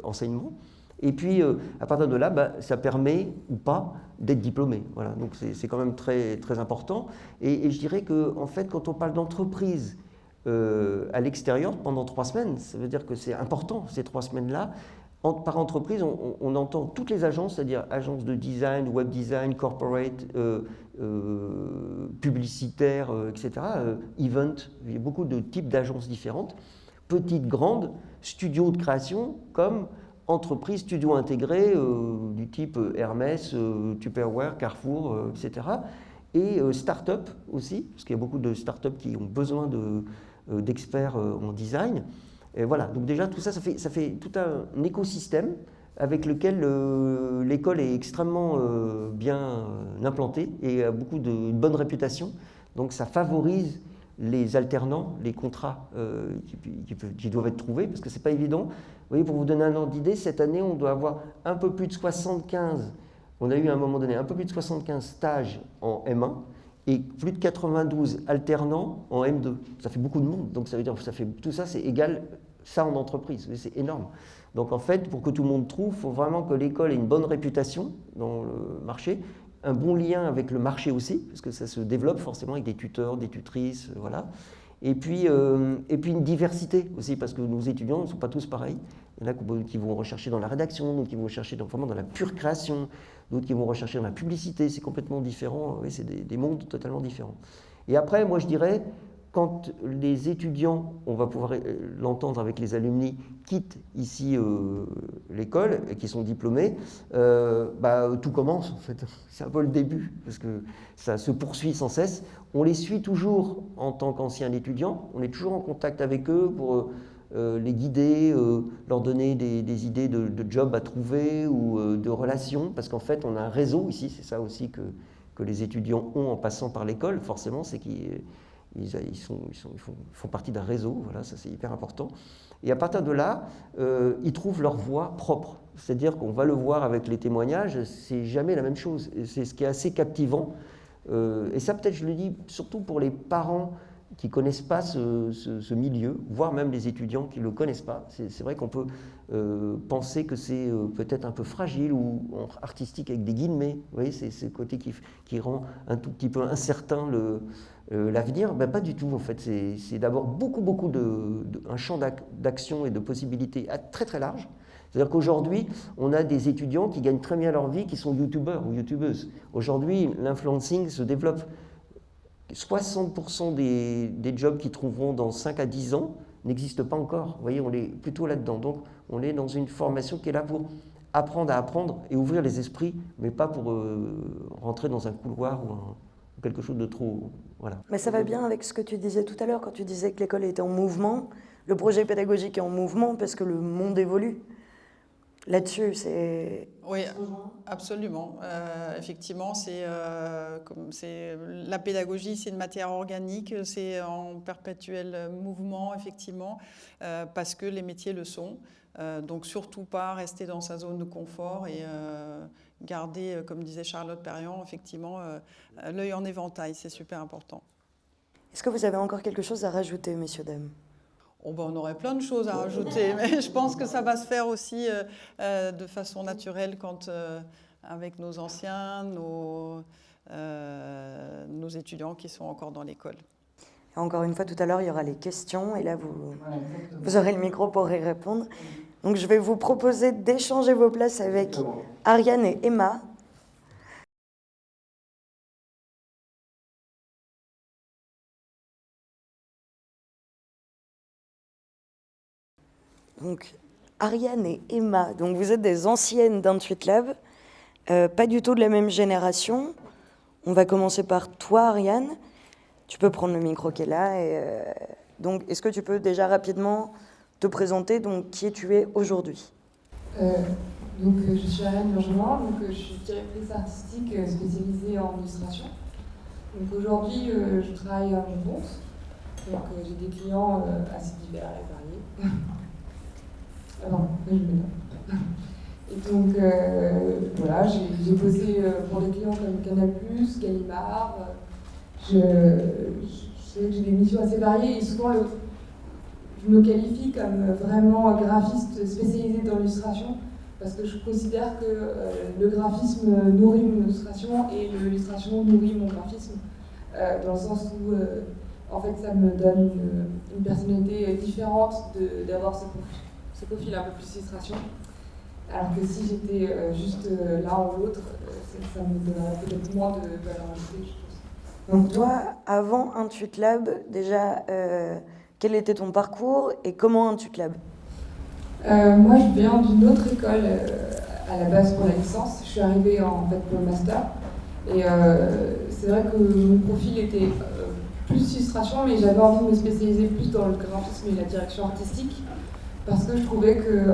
enseignements. Et puis, à partir de là, ça permet ou pas d'être diplômé. Voilà. Donc, c'est quand même très, très important. Et je dirais qu'en fait, quand on parle d'entreprise à l'extérieur pendant 3 semaines, ça veut dire que c'est important, ces 3 semaines-là. Par entreprise, on entend toutes les agences, c'est-à-dire agences de design, web design, corporate, publicitaire, etc., event, il y a beaucoup de types d'agences différentes, petites, grandes, studios de création, comme entreprises, studios intégrés du type Hermès, Tupperware, Carrefour, etc. Et start-up aussi, parce qu'il y a beaucoup de start-up qui ont besoin d'experts en design. Et voilà, donc déjà tout ça, ça fait tout un écosystème avec lequel l'école est extrêmement bien implantée et a une bonne réputation. Donc ça favorise les alternants, les contrats qui doivent être trouvés, parce que ce n'est pas évident. Vous voyez, pour vous donner un ordre d'idée, cette année, on doit avoir un peu plus de 75, on a eu à un moment donné un peu plus de 75 stages en M1, et plus de 92 alternants en M2. Ça fait beaucoup de monde, donc ça veut dire que tout ça, c'est égal ça en entreprise, c'est énorme. Donc en fait, pour que tout le monde trouve, il faut vraiment que l'école ait une bonne réputation dans le marché, un bon lien avec le marché aussi, parce que ça se développe forcément avec des tuteurs, des tutrices, voilà. Et puis une diversité aussi, parce que nos étudiants ne sont pas tous pareils. Il y en a qui vont rechercher dans la rédaction, d'autres qui vont rechercher vraiment dans la pure création, d'autres qui vont rechercher dans la publicité, c'est complètement différent, oui, c'est des mondes totalement différents. Et après, moi je dirais, quand les étudiants, on va pouvoir l'entendre avec les alumni, quittent ici l'école et qui sont diplômés, tout commence en fait. C'est un peu le début, parce que ça se poursuit sans cesse. On les suit toujours en tant qu'anciens étudiants, on est toujours en contact avec eux pour les guider, leur donner des idées de job à trouver ou de relations, parce qu'en fait on a un réseau ici, c'est ça aussi que les étudiants ont en passant par l'école, forcément, c'est qu'ils font partie d'un réseau, voilà, ça c'est hyper important. Et à partir de là, ils trouvent leur voie propre. C'est-à-dire qu'on va le voir avec les témoignages, c'est jamais la même chose. Et c'est ce qui est assez captivant. Et ça, peut-être, je le dis surtout pour les parents qui ne connaissent pas ce milieu, voire même les étudiants qui ne le connaissent pas. C'est vrai qu'on peut penser que c'est peut-être un peu fragile ou artistique avec des guillemets. Vous voyez, c'est ce côté qui rend un tout petit peu incertain l'avenir. Ben, pas du tout, en fait. C'est d'abord beaucoup un champ d'action et de possibilités très très large. C'est-à-dire qu'aujourd'hui, on a des étudiants qui gagnent très bien leur vie, qui sont youtubeurs ou youtubeuses. Aujourd'hui, l'influencing se développe. 60% des jobs qu'ils trouveront dans 5 à 10 ans n'existent pas encore. Vous voyez, on est plutôt là-dedans. Donc, on est dans une formation qui est là pour apprendre à apprendre et ouvrir les esprits, mais pas pour rentrer dans un couloir ou quelque chose de trop... Voilà. Mais ça va bien avec ce que tu disais tout à l'heure, quand tu disais que l'école était en mouvement. Le projet pédagogique est en mouvement parce que le monde évolue. Là-dessus, c'est... Oui, absolument. Effectivement, la pédagogie, c'est une matière organique, c'est en perpétuel mouvement, effectivement, parce que les métiers le sont. Donc, surtout pas rester dans sa zone de confort et garder, comme disait Charlotte Perriand, effectivement, l'œil en éventail, c'est super important. Est-ce que vous avez encore quelque chose à rajouter, messieurs, dames ? On aurait plein de choses à rajouter, mais je pense que ça va se faire aussi de façon naturelle quand, avec nos anciens, nos étudiants qui sont encore dans l'école. Encore une fois, tout à l'heure, il y aura les questions et là, vous aurez le micro pour y répondre. Donc, je vais vous proposer d'échanger vos places avec Ariane et Emma. Donc, Ariane et Emma, donc vous êtes des anciennes d'Intuitlab, pas du tout de la même génération. On va commencer par toi, Ariane. Tu peux prendre le micro qui est là. Donc, est-ce que tu peux déjà rapidement te présenter, donc qui tu es aujourd'hui ? Je suis Ariane Bergement, je suis directrice artistique spécialisée en illustration. Donc aujourd'hui, je travaille à mon compte. Donc j'ai des clients assez divers et variés. Et donc, voilà, j'ai bossé pour des clients comme Canal+, Gallimard. Je sais que j'ai des missions assez variées et souvent, je me qualifie comme vraiment graphiste spécialisé dans l'illustration parce que je considère que le graphisme nourrit mon illustration et l'illustration nourrit mon graphisme dans le sens où, en fait, ça me donne une personnalité différente d'avoir ce profil un peu plus illustration, alors que si j'étais juste l'un ou l'autre, ça me donnerait peut-être moins de valeur ajoutée, je pense. Donc toi, avant Intuitlab, déjà, quel était ton parcours et comment Intuitlab ? Moi, je viens d'une autre école à la base pour la licence. Je suis arrivée en fait pour le master. Et c'est vrai que mon profil était plus illustration, mais j'avais envie de me spécialiser plus dans le graphisme et la direction artistique. Parce que je trouvais que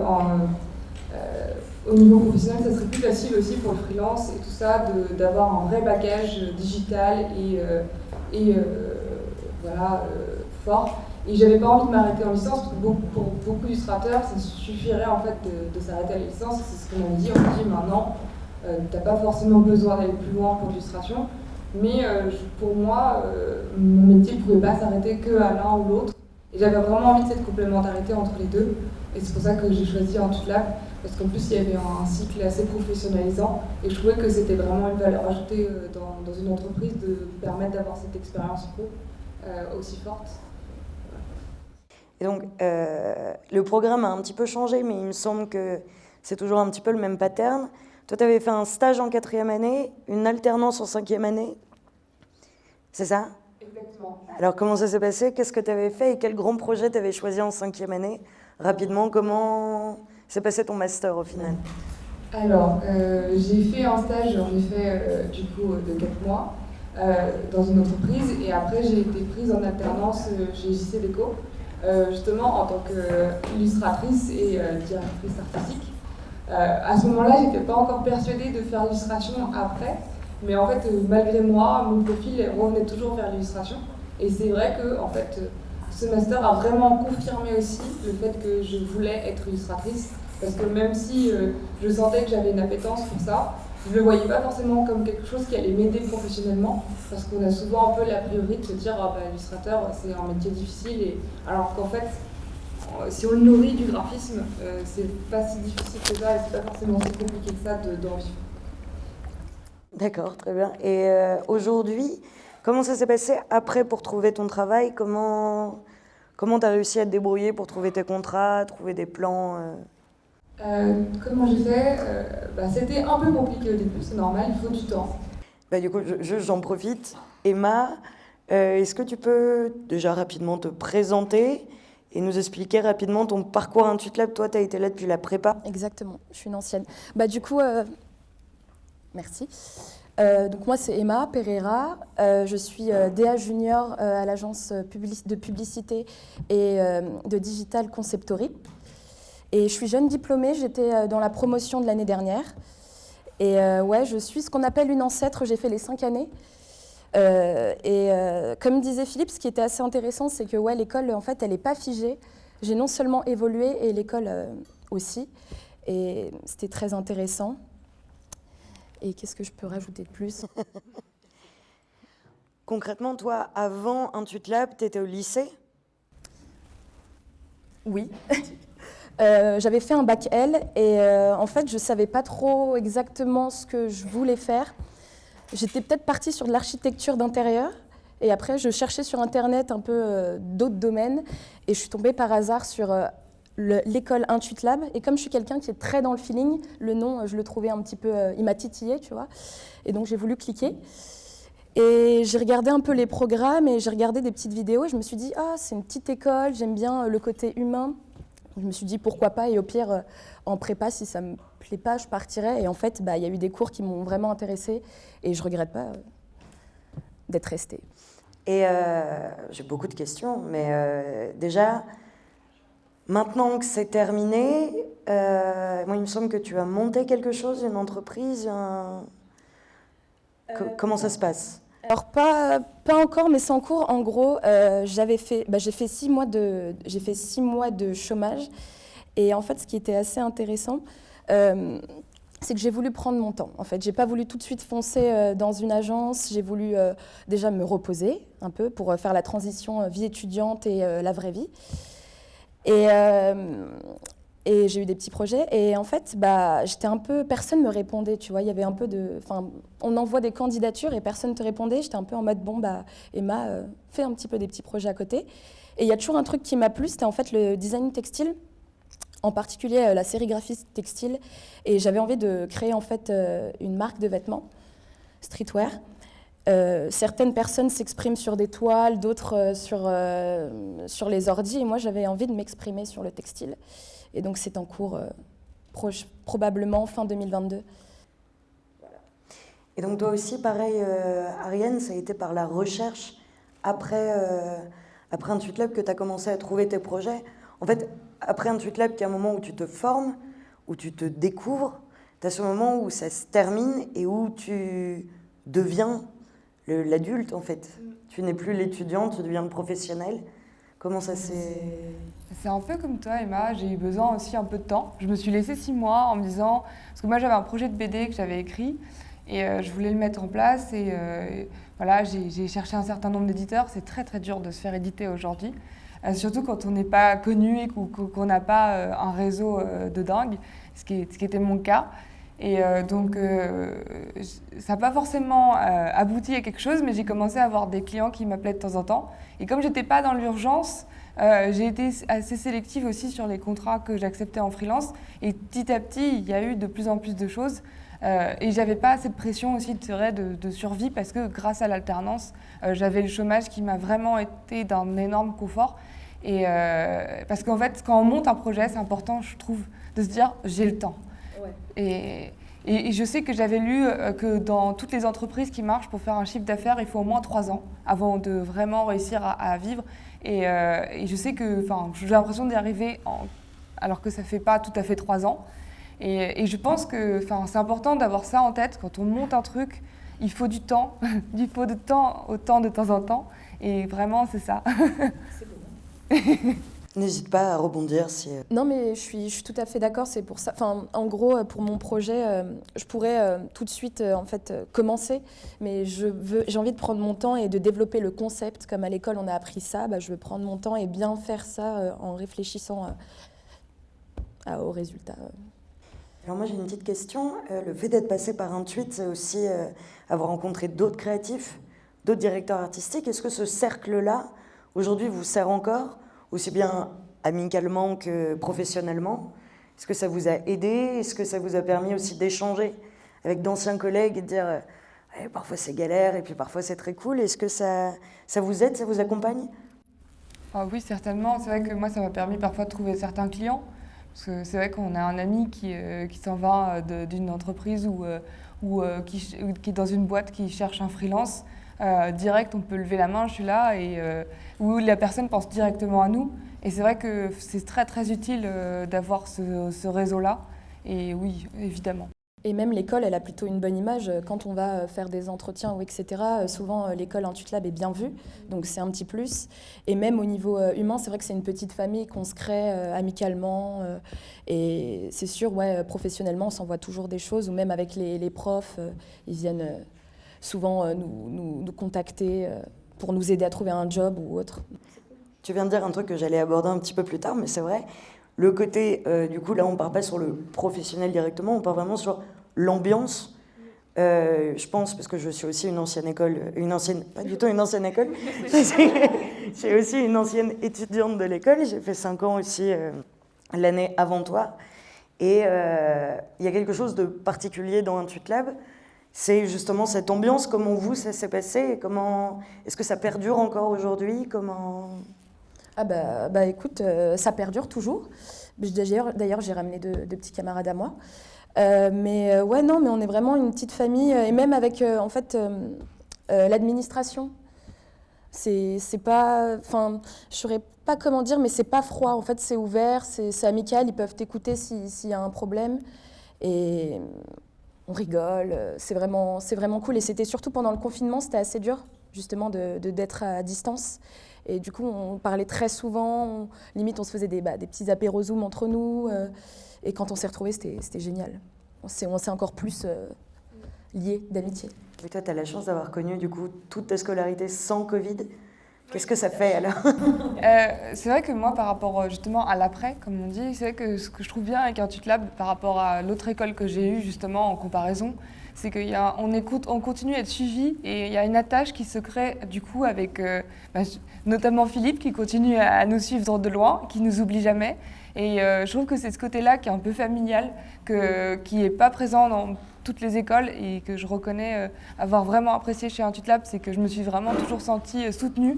au niveau professionnel, ça serait plus facile aussi pour le freelance et tout ça d'avoir un vrai bagage digital et fort. Et j'avais pas envie de m'arrêter en licence parce que pour beaucoup d'illustrateurs, ça suffirait en fait de s'arrêter à la licence. C'est ce qu'on m'a dit. On m'a dit maintenant, t'as pas forcément besoin d'aller plus loin pour l'illustration. Mais pour moi, mon métier ne pouvait pas s'arrêter qu'à l'un ou l'autre. Et j'avais vraiment envie de cette complémentarité entre les deux. Et c'est pour ça que j'ai choisi Intuitlab, parce qu'en plus il y avait un cycle assez professionnalisant. Et je trouvais que c'était vraiment une valeur ajoutée dans une entreprise de permettre d'avoir cette expérience pro aussi forte. Et donc, le programme a un petit peu changé, mais il me semble que c'est toujours un petit peu le même pattern. Toi, tu avais fait un stage en 4e année, une alternance en 5e année. C'est ça? Exactement. Alors, comment ça s'est passé? Qu'est-ce que tu avais fait et quel grand projet tu avais choisi en 5e année? Rapidement, comment s'est passé ton master au final? Alors, j'ai fait un stage, j'en ai fait du coup de 4 mois dans une entreprise et après j'ai été prise en alternance chez JC Déco, justement en tant qu'illustratrice et directrice artistique. À ce moment-là, j'étais pas encore persuadée de faire l'illustration après, mais en fait, malgré moi, mon profil revenait toujours vers l'illustration. Et c'est vrai que en fait, ce master a vraiment confirmé aussi le fait que je voulais être illustratrice, parce que même si je sentais que j'avais une appétence pour ça, je ne le voyais pas forcément comme quelque chose qui allait m'aider professionnellement, parce qu'on a souvent un peu l'a priori de se dire ah, bah, illustrateur c'est un métier difficile, alors qu'en fait si on le nourrit du graphisme, c'est pas si difficile que ça et c'est pas forcément si compliqué que ça d'en vivre. D'accord, très bien. Et aujourd'hui, comment ça s'est passé après pour trouver ton travail? Comment tu as réussi à te débrouiller pour trouver tes contrats, trouver des plans Comment j'ai fait c'était un peu compliqué au début, c'est normal, il faut du temps. Du coup, j'en profite. Emma, est-ce que tu peux déjà rapidement te présenter et nous expliquer rapidement ton parcours Intuitlab? Toi, tu as été là depuis la prépa. Exactement, je suis une ancienne. Du coup, merci. Donc moi, c'est Emma Pereira. Je suis DA Junior à l'agence de publicité et de Digital Conceptory. Et je suis jeune diplômée, j'étais dans la promotion de l'année dernière. Et je suis ce qu'on appelle une ancêtre, j'ai fait les 5 années. Comme disait Philippe, ce qui était assez intéressant, c'est que l'école, en fait, elle n'est pas figée. J'ai non seulement évolué, et l'école aussi. Et c'était très intéressant. Et qu'est-ce que je peux rajouter de plus? Concrètement, toi, avant Intuitlab, tu étais au lycée? Oui. J'avais fait un bac L et en fait, je ne savais pas trop exactement ce que je voulais faire. J'étais peut-être partie sur de l'architecture d'intérieur et après, je cherchais sur Internet un peu d'autres domaines et je suis tombée par hasard sur l'école Intuitlab. Et comme je suis quelqu'un qui est très dans le feeling, le nom, je le trouvais un petit peu... il m'a titillé, tu vois. Et donc, j'ai voulu cliquer. Et j'ai regardé un peu les programmes et j'ai regardé des petites vidéos et je me suis dit, ah, c'est une petite école, j'aime bien le côté humain. Je me suis dit pourquoi pas, et au pire, en prépa, si ça ne me plaît pas, je partirais. Et en fait, y a eu des cours qui m'ont vraiment intéressée et je ne regrette pas d'être restée. Et j'ai beaucoup de questions, mais déjà, maintenant que c'est terminé, moi, il me semble que tu as monté quelque chose, une entreprise, comment ça se passe? Alors, pas encore, mais c'est en cours. En gros, j'ai fait 6 mois de chômage. Et en fait, ce qui était assez intéressant, c'est que j'ai voulu prendre mon temps. En fait, j'ai pas voulu tout de suite foncer dans une agence. J'ai voulu déjà me reposer un peu pour faire la transition vie étudiante et la vraie vie. Et j'ai eu des petits projets et en fait, j'étais un peu... Personne ne me répondait, tu vois. Il y avait un peu de... on envoie des candidatures et personne ne te répondait. J'étais un peu en mode, Emma, fais un petit peu des petits projets à côté. Et il y a toujours un truc qui m'a plu, c'était en fait le design textile, en particulier la sérigraphie textile. Et j'avais envie de créer en fait une marque de vêtements, streetwear. Certaines personnes s'expriment sur des toiles, d'autres sur les ordis. Et moi, j'avais envie de m'exprimer sur le textile. Et donc, c'est en cours probablement fin 2022. Voilà. Et donc, toi aussi, pareil, Ariane, ça a été par la recherche après Intuitlab que tu as commencé à trouver tes projets. En fait, après Intuitlab, il y a un moment où tu te formes, où tu te découvres. Tu as ce moment où ça se termine et où tu deviens l'adulte, en fait. Tu n'es plus l'étudiant, tu deviens le professionnel. Comment ça s'est... C'est un peu comme toi, Emma, j'ai eu besoin aussi un peu de temps. Je me suis laissée 6 mois en me disant... Parce que moi, j'avais un projet de BD que j'avais écrit Et je voulais le mettre en place et voilà, j'ai cherché un certain nombre d'éditeurs. C'est très très dur de se faire éditer aujourd'hui, surtout quand on n'est pas connu et qu'on n'a pas un réseau de dingue, ce qui était mon cas. Et donc ça n'a pas forcément abouti à quelque chose, mais j'ai commencé à avoir des clients qui m'appelaient de temps en temps. Et comme je n'étais pas dans l'urgence, j'ai été assez sélective aussi sur les contrats que j'acceptais en freelance. Et petit à petit, il y a eu de plus en plus de choses. Et j'avais pas cette pression aussi de survie parce que grâce à l'alternance, j'avais le chômage qui m'a vraiment été d'un énorme confort. Et parce qu'en fait, quand on monte un projet, c'est important, je trouve, de se dire j'ai le temps. Ouais. Et je sais que j'avais lu que dans toutes les entreprises qui marchent, pour faire un chiffre d'affaires, il faut au moins 3 ans avant de vraiment réussir à vivre. Et je sais que, j'ai l'impression d'y arriver alors que ça fait pas tout à fait 3 ans. Et je pense que c'est important d'avoir ça en tête. Quand on monte un truc, il faut du temps. Il faut de temps en temps. Et vraiment, c'est ça. C'est bon. N'hésite pas à rebondir si... Non, mais je suis tout à fait d'accord, c'est pour ça. En gros, pour mon projet, je pourrais tout de suite commencer, mais j'ai envie de prendre mon temps et de développer le concept. Comme à l'école, on a appris ça, je veux prendre mon temps et bien faire ça en réfléchissant au résultat. Alors moi, j'ai une petite question. Le fait d'être passé par Intuit, c'est aussi avoir rencontré d'autres créatifs, d'autres directeurs artistiques. Est-ce que ce cercle-là, aujourd'hui, vous sert encore, aussi bien amicalement que professionnellement? Est-ce que ça vous a aidé? Est-ce que ça vous a permis aussi d'échanger avec d'anciens collègues et de dire parfois c'est galère et puis parfois c'est très cool? Est-ce que ça vous aide, ça vous accompagne? Oui, certainement. C'est vrai que moi, ça m'a permis parfois de trouver certains clients. Parce que c'est vrai qu'on a un ami qui s'en va d'une entreprise ou qui est dans une boîte qui cherche un freelance. Direct, on peut lever la main, je suis là, où la personne pense directement à nous. Et c'est vrai que c'est très très utile d'avoir ce réseau-là. Et oui, évidemment. Et même l'école, elle a plutôt une bonne image. Quand on va faire des entretiens ou etc., souvent l'école IntuitLab est bien vue, donc c'est un petit plus. Et même au niveau humain, c'est vrai que c'est une petite famille qu'on se crée amicalement. Et c'est sûr, professionnellement, on s'envoie toujours des choses, ou même avec les profs, ils viennent souvent nous contacter pour nous aider à trouver un job ou autre. Tu viens de dire un truc que j'allais aborder un petit peu plus tard, mais c'est vrai. Le côté, du coup, là, on ne part pas sur le professionnel directement, on part vraiment sur l'ambiance. Je pense, parce que je suis aussi pas du tout une ancienne école, j'ai aussi une ancienne étudiante de l'école, j'ai fait 5 ans aussi l'année avant toi. Et il y a quelque chose de particulier dans IntuitLab, c'est justement cette ambiance. Comment vous, ça s'est passé? Est-ce que ça perdure encore aujourd'hui? Écoute, ça perdure toujours. D'ailleurs, j'ai ramené deux petits camarades à moi. Mais on est vraiment une petite famille. Et même avec, l'administration. C'est pas... je saurais pas comment dire, mais c'est pas froid. En fait, c'est ouvert, c'est amical. Ils peuvent t'écouter s'il y a un problème. Et on rigole. C'est vraiment cool. Et c'était surtout pendant le confinement, c'était assez dur, justement, d'être à distance. Et du coup, on parlait très souvent, limite on se faisait des petits apéros Zoom entre nous. Et quand on s'est retrouvés, c'était génial. On s'est encore plus liés d'amitié. Et toi, tu as la chance d'avoir connu du coup toute ta scolarité sans Covid. Qu'est-ce que ça fait alors? C'est vrai que moi, par rapport justement à l'après, comme on dit, c'est vrai que ce que je trouve bien avec IntuitLab par rapport à l'autre école que j'ai eue justement en comparaison, c'est qu'on continue à être suivi et il y a une attache qui se crée du coup avec notamment Philippe qui continue à nous suivre de loin, qui nous oublie jamais. Et je trouve que c'est ce côté-là qui est un peu familial, qui n'est pas présent dans toutes les écoles et que je reconnais avoir vraiment apprécié chez IntuitLab, c'est que je me suis vraiment toujours sentie soutenue.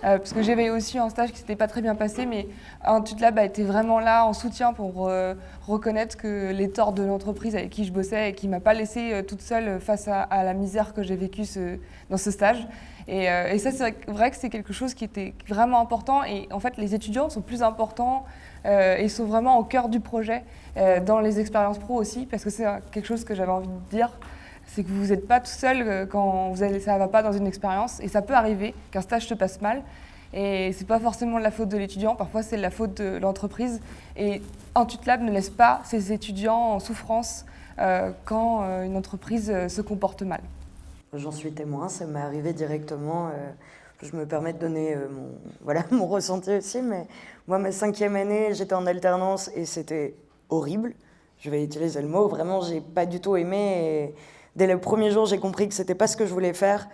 Parce que j'avais aussi un stage qui ne s'était pas très bien passé, mais IntuitLab a été vraiment là en soutien pour reconnaître que les torts de l'entreprise avec qui je bossais et qui ne m'a pas laissée toute seule face à la misère que j'ai vécue dans ce stage. Et ça, c'est vrai que c'est quelque chose qui était vraiment important. Et en fait, les étudiants sont plus importants et sont vraiment au cœur du projet, dans les expériences pro aussi, parce que c'est quelque chose que j'avais envie de dire. C'est que vous n'êtes pas tout seul quand ça ne va pas dans une expérience. Et ça peut arriver qu'un stage se passe mal. Et ce n'est pas forcément de la faute de l'étudiant, parfois c'est de la faute de l'entreprise. Et IntuitLab ne laisse pas ses étudiants en souffrance quand une entreprise se comporte mal. J'en suis témoin, ça m'est arrivé directement. Je me permets de donner mon ressenti aussi, mais moi, ma 5e année, j'étais en alternance et c'était horrible. Je vais utiliser le mot, vraiment, j'ai pas du tout aimé. Et dès le premier jour, j'ai compris que c'était pas ce que je voulais faire,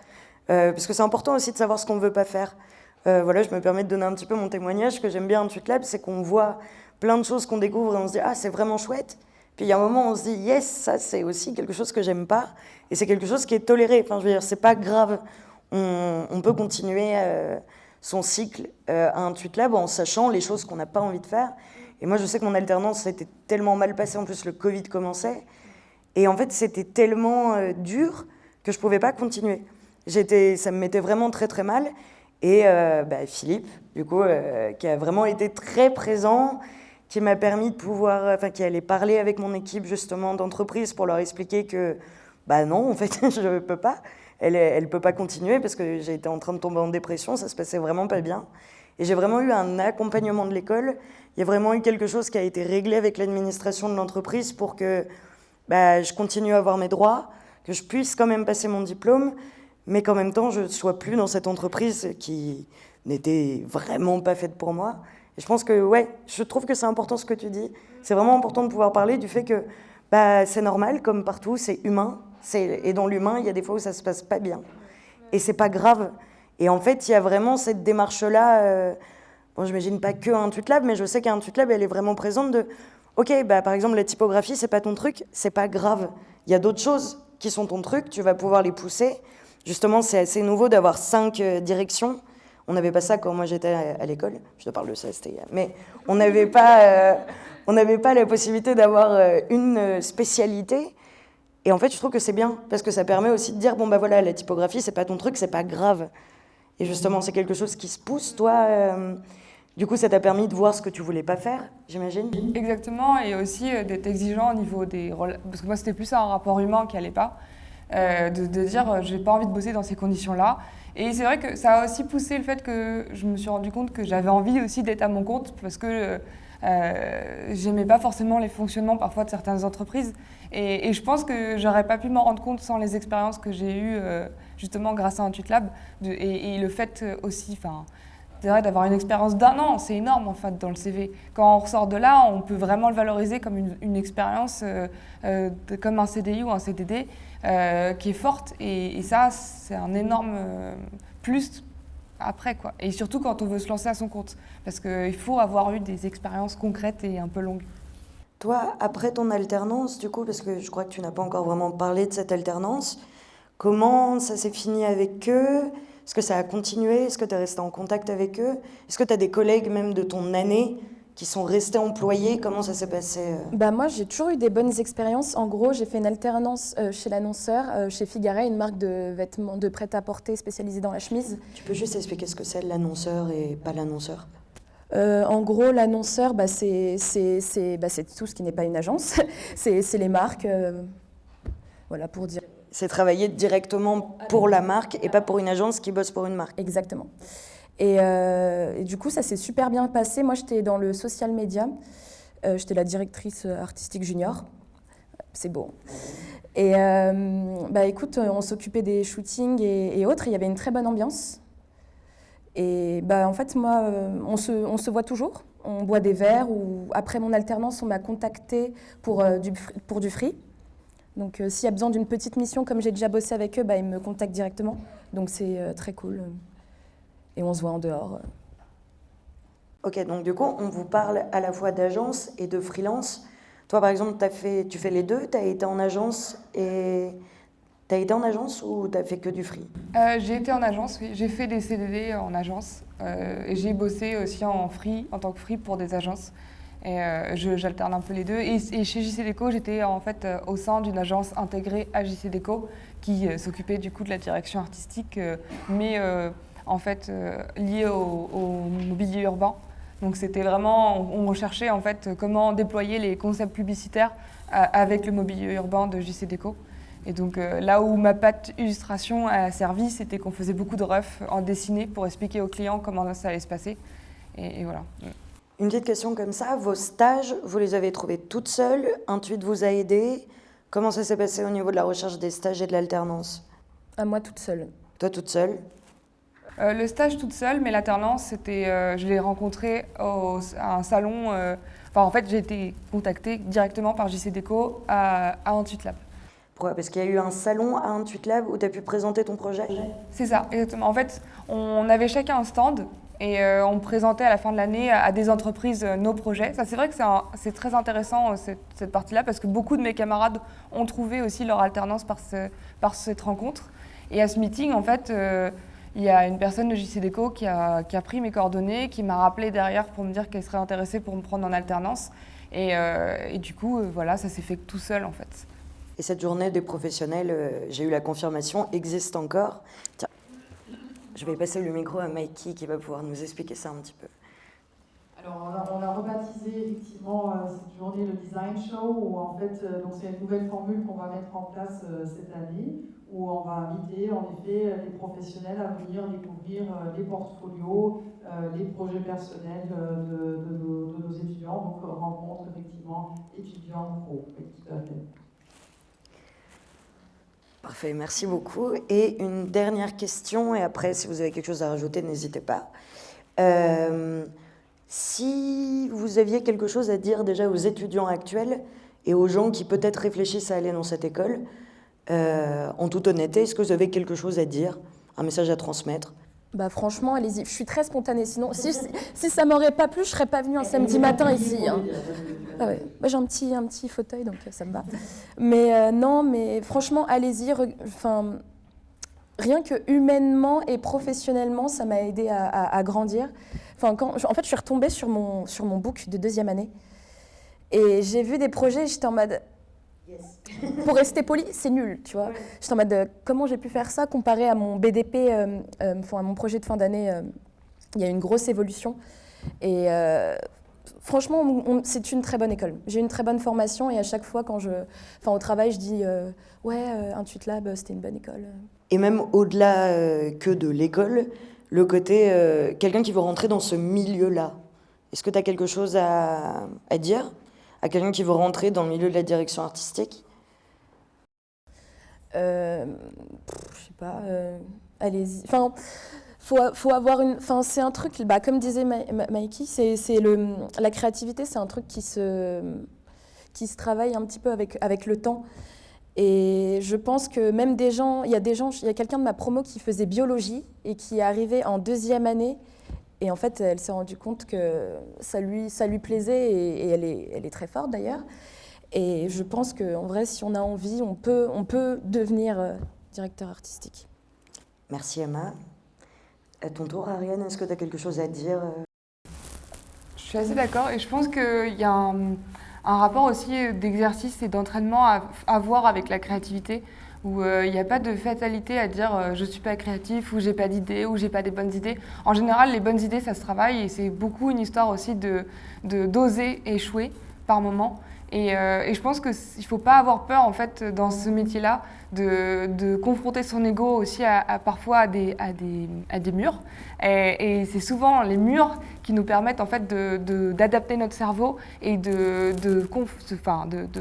parce que c'est important aussi de savoir ce qu'on veut pas faire. Voilà, je me permets de donner un petit peu mon témoignage. Ce que j'aime bien en TweetLab, c'est qu'on voit plein de choses qu'on découvre et on se dit « Ah, c'est vraiment chouette !» Puis il y a un moment où on se dit « Yes, ça, c'est aussi quelque chose que j'aime pas. » Et c'est quelque chose qui est toléré. Enfin, je veux dire, c'est pas grave. On peut continuer son cycle à un TweetLab en sachant les choses qu'on n'a pas envie de faire. Et moi, je sais que mon alternance s'était tellement mal passée. En plus, le Covid commençait. Et en fait, c'était tellement dur que je pouvais pas continuer. Ça me mettait vraiment très, très mal. Et Philippe, du coup, qui a vraiment été très présent, qui m'a permis de pouvoir, qui allait parler avec mon équipe justement d'entreprise pour leur expliquer que, non, en fait, je ne peux pas. Elle peut pas continuer parce que j'ai été en train de tomber en dépression, ça se passait vraiment pas bien. Et j'ai vraiment eu un accompagnement de l'école. Il y a vraiment eu quelque chose qui a été réglé avec l'administration de l'entreprise pour que je continue à avoir mes droits, que je puisse quand même passer mon diplôme, mais qu'en même temps, je ne sois plus dans cette entreprise qui n'était vraiment pas faite pour moi. Et je pense que, je trouve que c'est important ce que tu dis. C'est vraiment important de pouvoir parler du fait que c'est normal, comme partout, c'est humain. Et dans l'humain, il y a des fois où ça ne se passe pas bien. Et c'est pas grave. Et en fait, il y a vraiment cette démarche-là. Bon, j'imagine pas qu'un TweetLab, mais je sais qu'un TweetLab, elle est vraiment présente de OK, par exemple, la typographie, c'est pas ton truc, c'est pas grave. Il y a d'autres choses qui sont ton truc, tu vas pouvoir les pousser. Justement, c'est assez nouveau d'avoir 5 directions. On n'avait pas ça quand moi j'étais à l'école. Je te parle de ça, c'était... Mais on n'avait pas la possibilité d'avoir une spécialité. Et en fait, je trouve que c'est bien, parce que ça permet aussi de dire, voilà, la typographie, c'est pas ton truc, c'est pas grave. Et justement, c'est quelque chose qui se pousse. Toi, du coup, ça t'a permis de voir ce que tu voulais pas faire, j'imagine ? Exactement, et aussi d'être exigeant au niveau des... Parce que moi, c'était plus un rapport humain qui allait pas. De dire, j'ai pas envie de bosser dans ces conditions-là. Et c'est vrai que ça a aussi poussé le fait que je me suis rendu compte que j'avais envie aussi d'être à mon compte, parce que j'aimais pas forcément les fonctionnements parfois de certaines entreprises. Et je pense que j'aurais pas pu m'en rendre compte sans les expériences que j'ai eues justement grâce à un TweetLab. Et le fait aussi, c'est vrai, d'avoir une expérience d'1 an, c'est énorme en fait dans le CV. Quand on ressort de là, on peut vraiment le valoriser comme une expérience, comme un CDI ou un CDD qui est forte. Et ça, c'est un énorme plus après, quoi. Et surtout quand on veut se lancer à son compte. Parce qu'il faut avoir eu des expériences concrètes et un peu longues. Toi, après ton alternance, du coup, parce que je crois que tu n'as pas encore vraiment parlé de cette alternance, comment ça s'est fini avec eux ? Est-ce que ça a continué ? Est-ce que tu es resté en contact avec eux ? Est-ce que tu as des collègues même de ton année qui sont restés employés ? Comment ça s'est passé ? Moi, j'ai toujours eu des bonnes expériences. En gros, j'ai fait une alternance chez l'annonceur, chez Figare, une marque de vêtements de prêt-à-porter spécialisée dans la chemise. Tu peux juste expliquer ce que c'est l'annonceur et pas l'annonceur ? En gros, l'annonceur, c'est tout ce qui n'est pas une agence. c'est les marques, voilà, pour dire... C'est travailler directement pour la marque et pas pour une agence qui bosse pour une marque. Exactement. Et du coup, ça s'est super bien passé. Moi, j'étais dans le social media. J'étais la directrice artistique junior. C'est beau. Et écoute, on s'occupait des shootings et autres. Il y avait une très bonne ambiance. Et en fait, moi, on se voit toujours. On boit des verres. Ou après mon alternance, on m'a contactée pour du free. Donc, s'il y a besoin d'une petite mission, comme j'ai déjà bossé avec eux, ils me contactent directement. Donc, c'est très cool. Et on se voit en dehors. Ok, donc du coup, on vous parle à la fois d'agence et de freelance. Toi, par exemple, tu fais les deux. Tu as été en agence ou tu as fait que du free ? J'ai été en agence, oui. J'ai fait des CDD en agence. Et j'ai bossé aussi en tant que free pour des agences. Et j'alterne un peu les deux. Et chez JCDecaux, j'étais en fait au sein d'une agence intégrée à JCDecaux qui s'occupait du coup de la direction artistique, mais en fait liée au mobilier urbain. Donc c'était vraiment, on recherchait en fait comment déployer les concepts publicitaires avec le mobilier urbain de JCDecaux. Et donc là où ma patte illustration a servi, c'était qu'on faisait beaucoup de refs en dessiné pour expliquer aux clients comment ça allait se passer. Et voilà. Une petite question comme ça, vos stages, vous les avez trouvés toutes seules ? Un tweet vous a aidé ? Comment ça s'est passé au niveau de la recherche des stages et de l'alternance? À moi toute seule. Toi toute seule? Le stage toute seule, mais l'alternance, c'était, je l'ai rencontré à un salon. En fait, j'ai été contactée directement par JC Déco à Intuit Lab. Pourquoi? Parce qu'il y a eu un salon à Intuit Lab où tu as pu présenter ton projet? C'est ça, exactement. En fait, on avait chacun un stand et on présentait à la fin de l'année à des entreprises nos projets. Ça, c'est vrai que c'est très intéressant cette partie-là parce que beaucoup de mes camarades ont trouvé aussi leur alternance par cette rencontre. Et à ce meeting, en fait, il y a une personne de JC Déco qui a pris mes coordonnées, qui m'a rappelé derrière pour me dire qu'elle serait intéressée pour me prendre en alternance. Et du coup, voilà, ça s'est fait tout seul en fait. Et cette journée des professionnels, j'ai eu la confirmation, existe encore. Tiens, je vais passer le micro à Mikey qui va pouvoir nous expliquer ça un petit peu. Alors, on a rebaptisé effectivement cette journée le Design Show, où en fait, donc c'est une nouvelle formule qu'on va mettre en place cette année, où on va inviter en effet les professionnels à venir découvrir les portfolios, les projets personnels de nos étudiants. Donc, rencontre effectivement étudiants pro. Oui, tout à fait. Parfait, merci beaucoup. Et une dernière question, et après, si vous avez quelque chose à rajouter, n'hésitez pas. Si vous aviez quelque chose à dire déjà aux étudiants actuels et aux gens qui peut-être réfléchissent à aller dans cette école, en toute honnêteté, est-ce que vous avez quelque chose à dire, un message à transmettre? Bah franchement, allez-y. Je suis très spontanée. Sinon, si ça m'aurait pas plu, je serais pas venue un samedi matin ici. Hein. Ah ouais. Moi, j'ai un petit fauteuil, donc ça me va. Mais non, mais franchement, allez-y. Enfin, rien que humainement et professionnellement, ça m'a aidé à grandir. Enfin, en fait, je suis retombée sur mon book de 2e année et j'ai vu des projets. J'étais en mode. Pour rester poli, c'est nul, tu vois. Ouais. J'étais en mode, comment j'ai pu faire ça comparé à mon BDP, à mon projet de fin d'année. Il y a une grosse évolution. Et franchement, c'est une très bonne école. J'ai une très bonne formation et à chaque fois, au travail, je dis, Intuit Lab, c'était une bonne école. Et même au-delà que de l'école, le côté, quelqu'un qui veut rentrer dans ce milieu-là, est-ce que tu as quelque chose à dire à quelqu'un qui veut rentrer dans le milieu de la direction artistique? Je sais pas, allez-y. Enfin, faut avoir une. Enfin, c'est un truc. Bah, comme disait Mikey, la créativité, c'est un truc qui se travaille un petit peu avec le temps. Et je pense que même il y a quelqu'un de ma promo qui faisait biologie et qui est arrivé en 2e année. Et en fait, elle s'est rendue compte que ça lui plaisait et elle est très forte d'ailleurs. Et je pense qu'en vrai, si on a envie, on peut devenir directeur artistique. Merci Emma. À ton tour, Ariane, est-ce que tu as quelque chose à dire? Je suis assez d'accord et je pense qu'il y a un rapport aussi d'exercice et d'entraînement à avoir avec la créativité. Où il n'y a pas de fatalité à dire je ne suis pas créatif, ou j'ai pas d'idées, ou j'ai pas des bonnes idées. En général, les bonnes idées, ça se travaille et c'est beaucoup une histoire aussi d'oser échouer par moment. Et je pense qu'il ne faut pas avoir peur en fait dans ce métier-là de confronter son ego aussi parfois à des murs. Et c'est souvent les murs qui nous permettent en fait d'adapter notre cerveau et de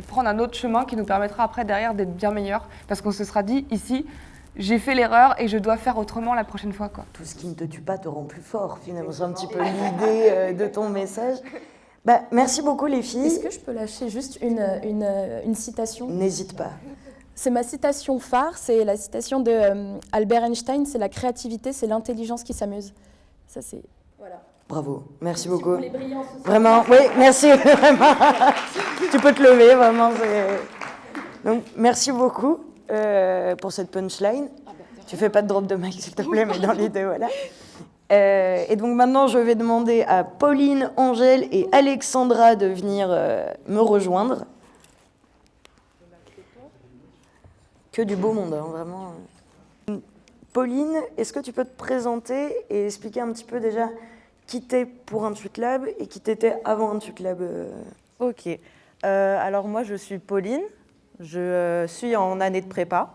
prendre un autre chemin qui nous permettra après derrière d'être bien meilleur. Parce qu'on se sera dit ici, j'ai fait l'erreur et je dois faire autrement la prochaine fois, quoi. Tout ce qui ne te tue pas te rend plus fort, finalement. C'est un petit peu l'idée de ton message. Bah, merci beaucoup les filles. Est-ce que je peux lâcher juste une citation? N'hésite pas. C'est ma citation phare, c'est la citation de Albert Einstein, c'est la créativité, c'est l'intelligence qui s'amuse. Ça c'est... Voilà. Bravo, merci beaucoup. Les brillants, vraiment, oui, merci, vraiment. Tu peux te lever, vraiment. Donc, merci beaucoup pour cette punchline. Tu fais pas de drop de mic, s'il te plaît, mais dans l'idée, voilà. Et donc maintenant, je vais demander à Pauline, Angèle et Alexandra de venir me rejoindre. Que du beau monde, hein, vraiment. Pauline, est-ce que tu peux te présenter et expliquer un petit peu déjà qui t'es pour Intuit Lab et qui t'étais avant Intuit Lab? Ok. Alors moi, je suis Pauline. Je suis en année de prépa,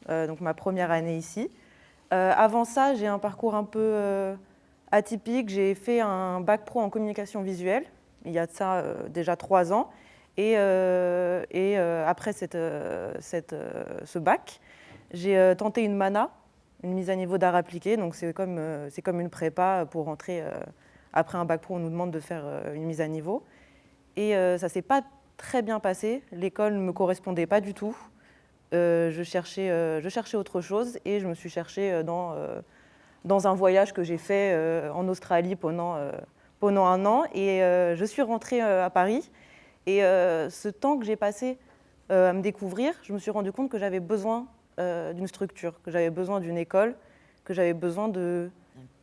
donc ma première année ici. Avant ça, j'ai un parcours un peu atypique. J'ai fait un bac pro en communication visuelle, il y a de ça déjà 3 ans. Après ce bac, j'ai tenté une MANA, une mise à niveau d'art appliqué. Donc c'est comme une prépa pour rentrer. Après un bac pro, on nous demande de faire une mise à niveau. Et ça ne s'est pas très bien passé. L'école ne me correspondait pas du tout. Je cherchais autre chose et je me suis cherchée dans un voyage que j'ai fait en Australie pendant 1 an. Et je suis rentrée à Paris. Et ce temps que j'ai passé à me découvrir, je me suis rendu compte que j'avais besoin d'une structure, que j'avais besoin d'une école, que j'avais besoin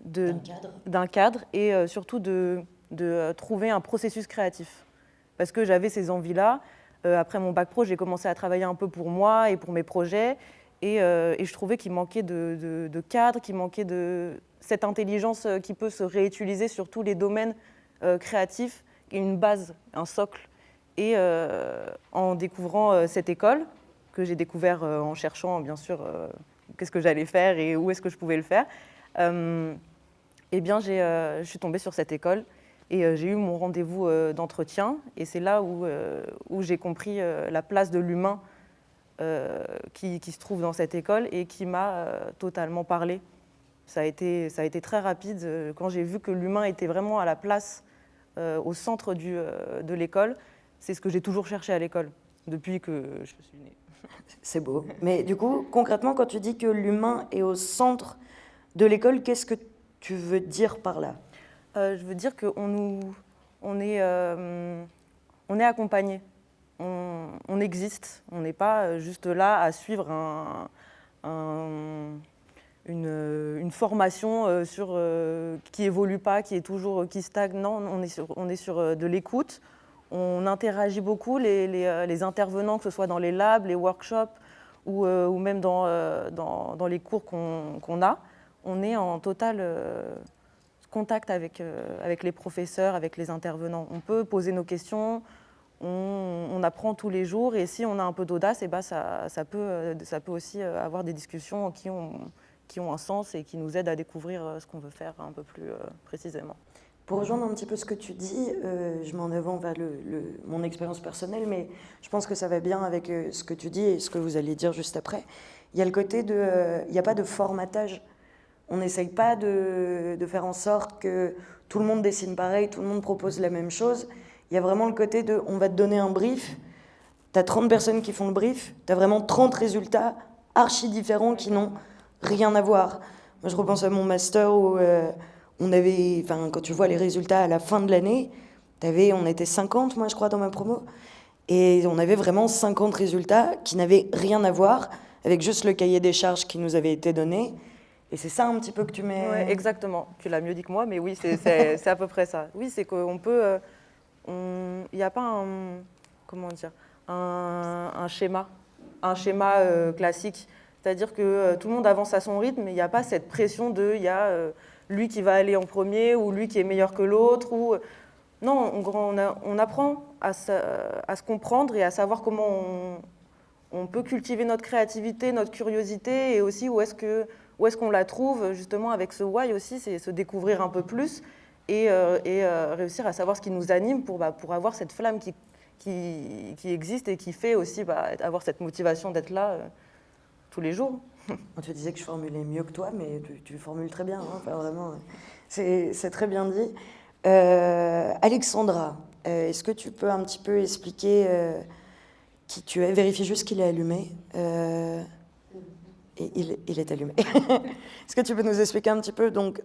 d'un cadre et surtout de trouver un processus créatif. Parce que j'avais ces envies-là. Après mon bac pro, j'ai commencé à travailler un peu pour moi et pour mes projets. Et je trouvais qu'il manquait de cadre, qu'il manquait de cette intelligence qui peut se réutiliser sur tous les domaines créatifs, une base, un socle. Et en découvrant cette école, que j'ai découvert en cherchant bien sûr qu'est-ce que j'allais faire et où est-ce que je pouvais le faire, eh bien je suis tombée sur cette école et j'ai eu mon rendez-vous d'entretien. Et c'est là où j'ai compris la place de l'humain qui se trouve dans cette école et qui m'a totalement parlé. Ça a été très rapide. Quand j'ai vu que l'humain était vraiment à la place, au centre de l'école, c'est ce que j'ai toujours cherché à l'école, depuis que je suis née. C'est beau. Mais du coup, concrètement, quand tu dis que l'humain est au centre de l'école, qu'est-ce que tu veux dire par là ? Je veux dire qu'on est accompagné. On existe. On n'est pas juste là à suivre une formation qui évolue pas, qui stagne. Non, on est sur de l'écoute. On interagit beaucoup, les intervenants, que ce soit dans les labs, les workshops ou même dans les cours qu'on a. On est en total contact avec les professeurs, avec les intervenants. On peut poser nos questions, on apprend tous les jours. Et si on a un peu d'audace, eh ben ça peut aussi avoir des discussions qui ont un sens et qui nous aident à découvrir ce qu'on veut faire un peu plus précisément. Pour rejoindre un petit peu ce que tu dis, je m'en avant vers mon expérience personnelle, mais je pense que ça va bien avec ce que tu dis et ce que vous allez dire juste après. Il y a le côté il n'y a pas de formatage. On n'essaye pas de faire en sorte que tout le monde dessine pareil, tout le monde propose la même chose. Il y a vraiment le côté on va te donner un brief, tu as 30 personnes qui font le brief, tu as vraiment 30 résultats archi différents qui n'ont rien à voir. Moi, je repense à mon master où quand tu vois les résultats à la fin de l'année, on était 50, moi je crois, dans ma promo, et on avait vraiment 50 résultats qui n'avaient rien à voir avec juste le cahier des charges qui nous avait été donné. Et c'est ça un petit peu que tu mets... Ouais, exactement. Tu l'as mieux dit que moi, mais oui, c'est à peu près ça. Oui, c'est qu'on peut... Il n'y a pas un schéma classique. C'est-à-dire que tout le monde avance à son rythme, mais il n'y a pas cette pression lui qui va aller en premier ou lui qui est meilleur que l'autre. Non, on apprend à se comprendre et à savoir comment on peut cultiver notre créativité, notre curiosité, et aussi où est-ce qu'on la trouve, justement, avec ce why aussi, c'est se découvrir un peu plus et réussir à savoir ce qui nous anime pour avoir cette flamme qui existe et qui fait aussi avoir cette motivation d'être là tous les jours. Tu disais que je formulais mieux que toi, mais tu formules très bien, hein, enfin, vraiment, c'est très bien dit. Alexandra, est-ce que tu peux un petit peu expliquer qui tu es ? Vérifie juste qu'il est allumé. Et il est allumé. Est-ce que tu peux nous expliquer un petit peu, donc,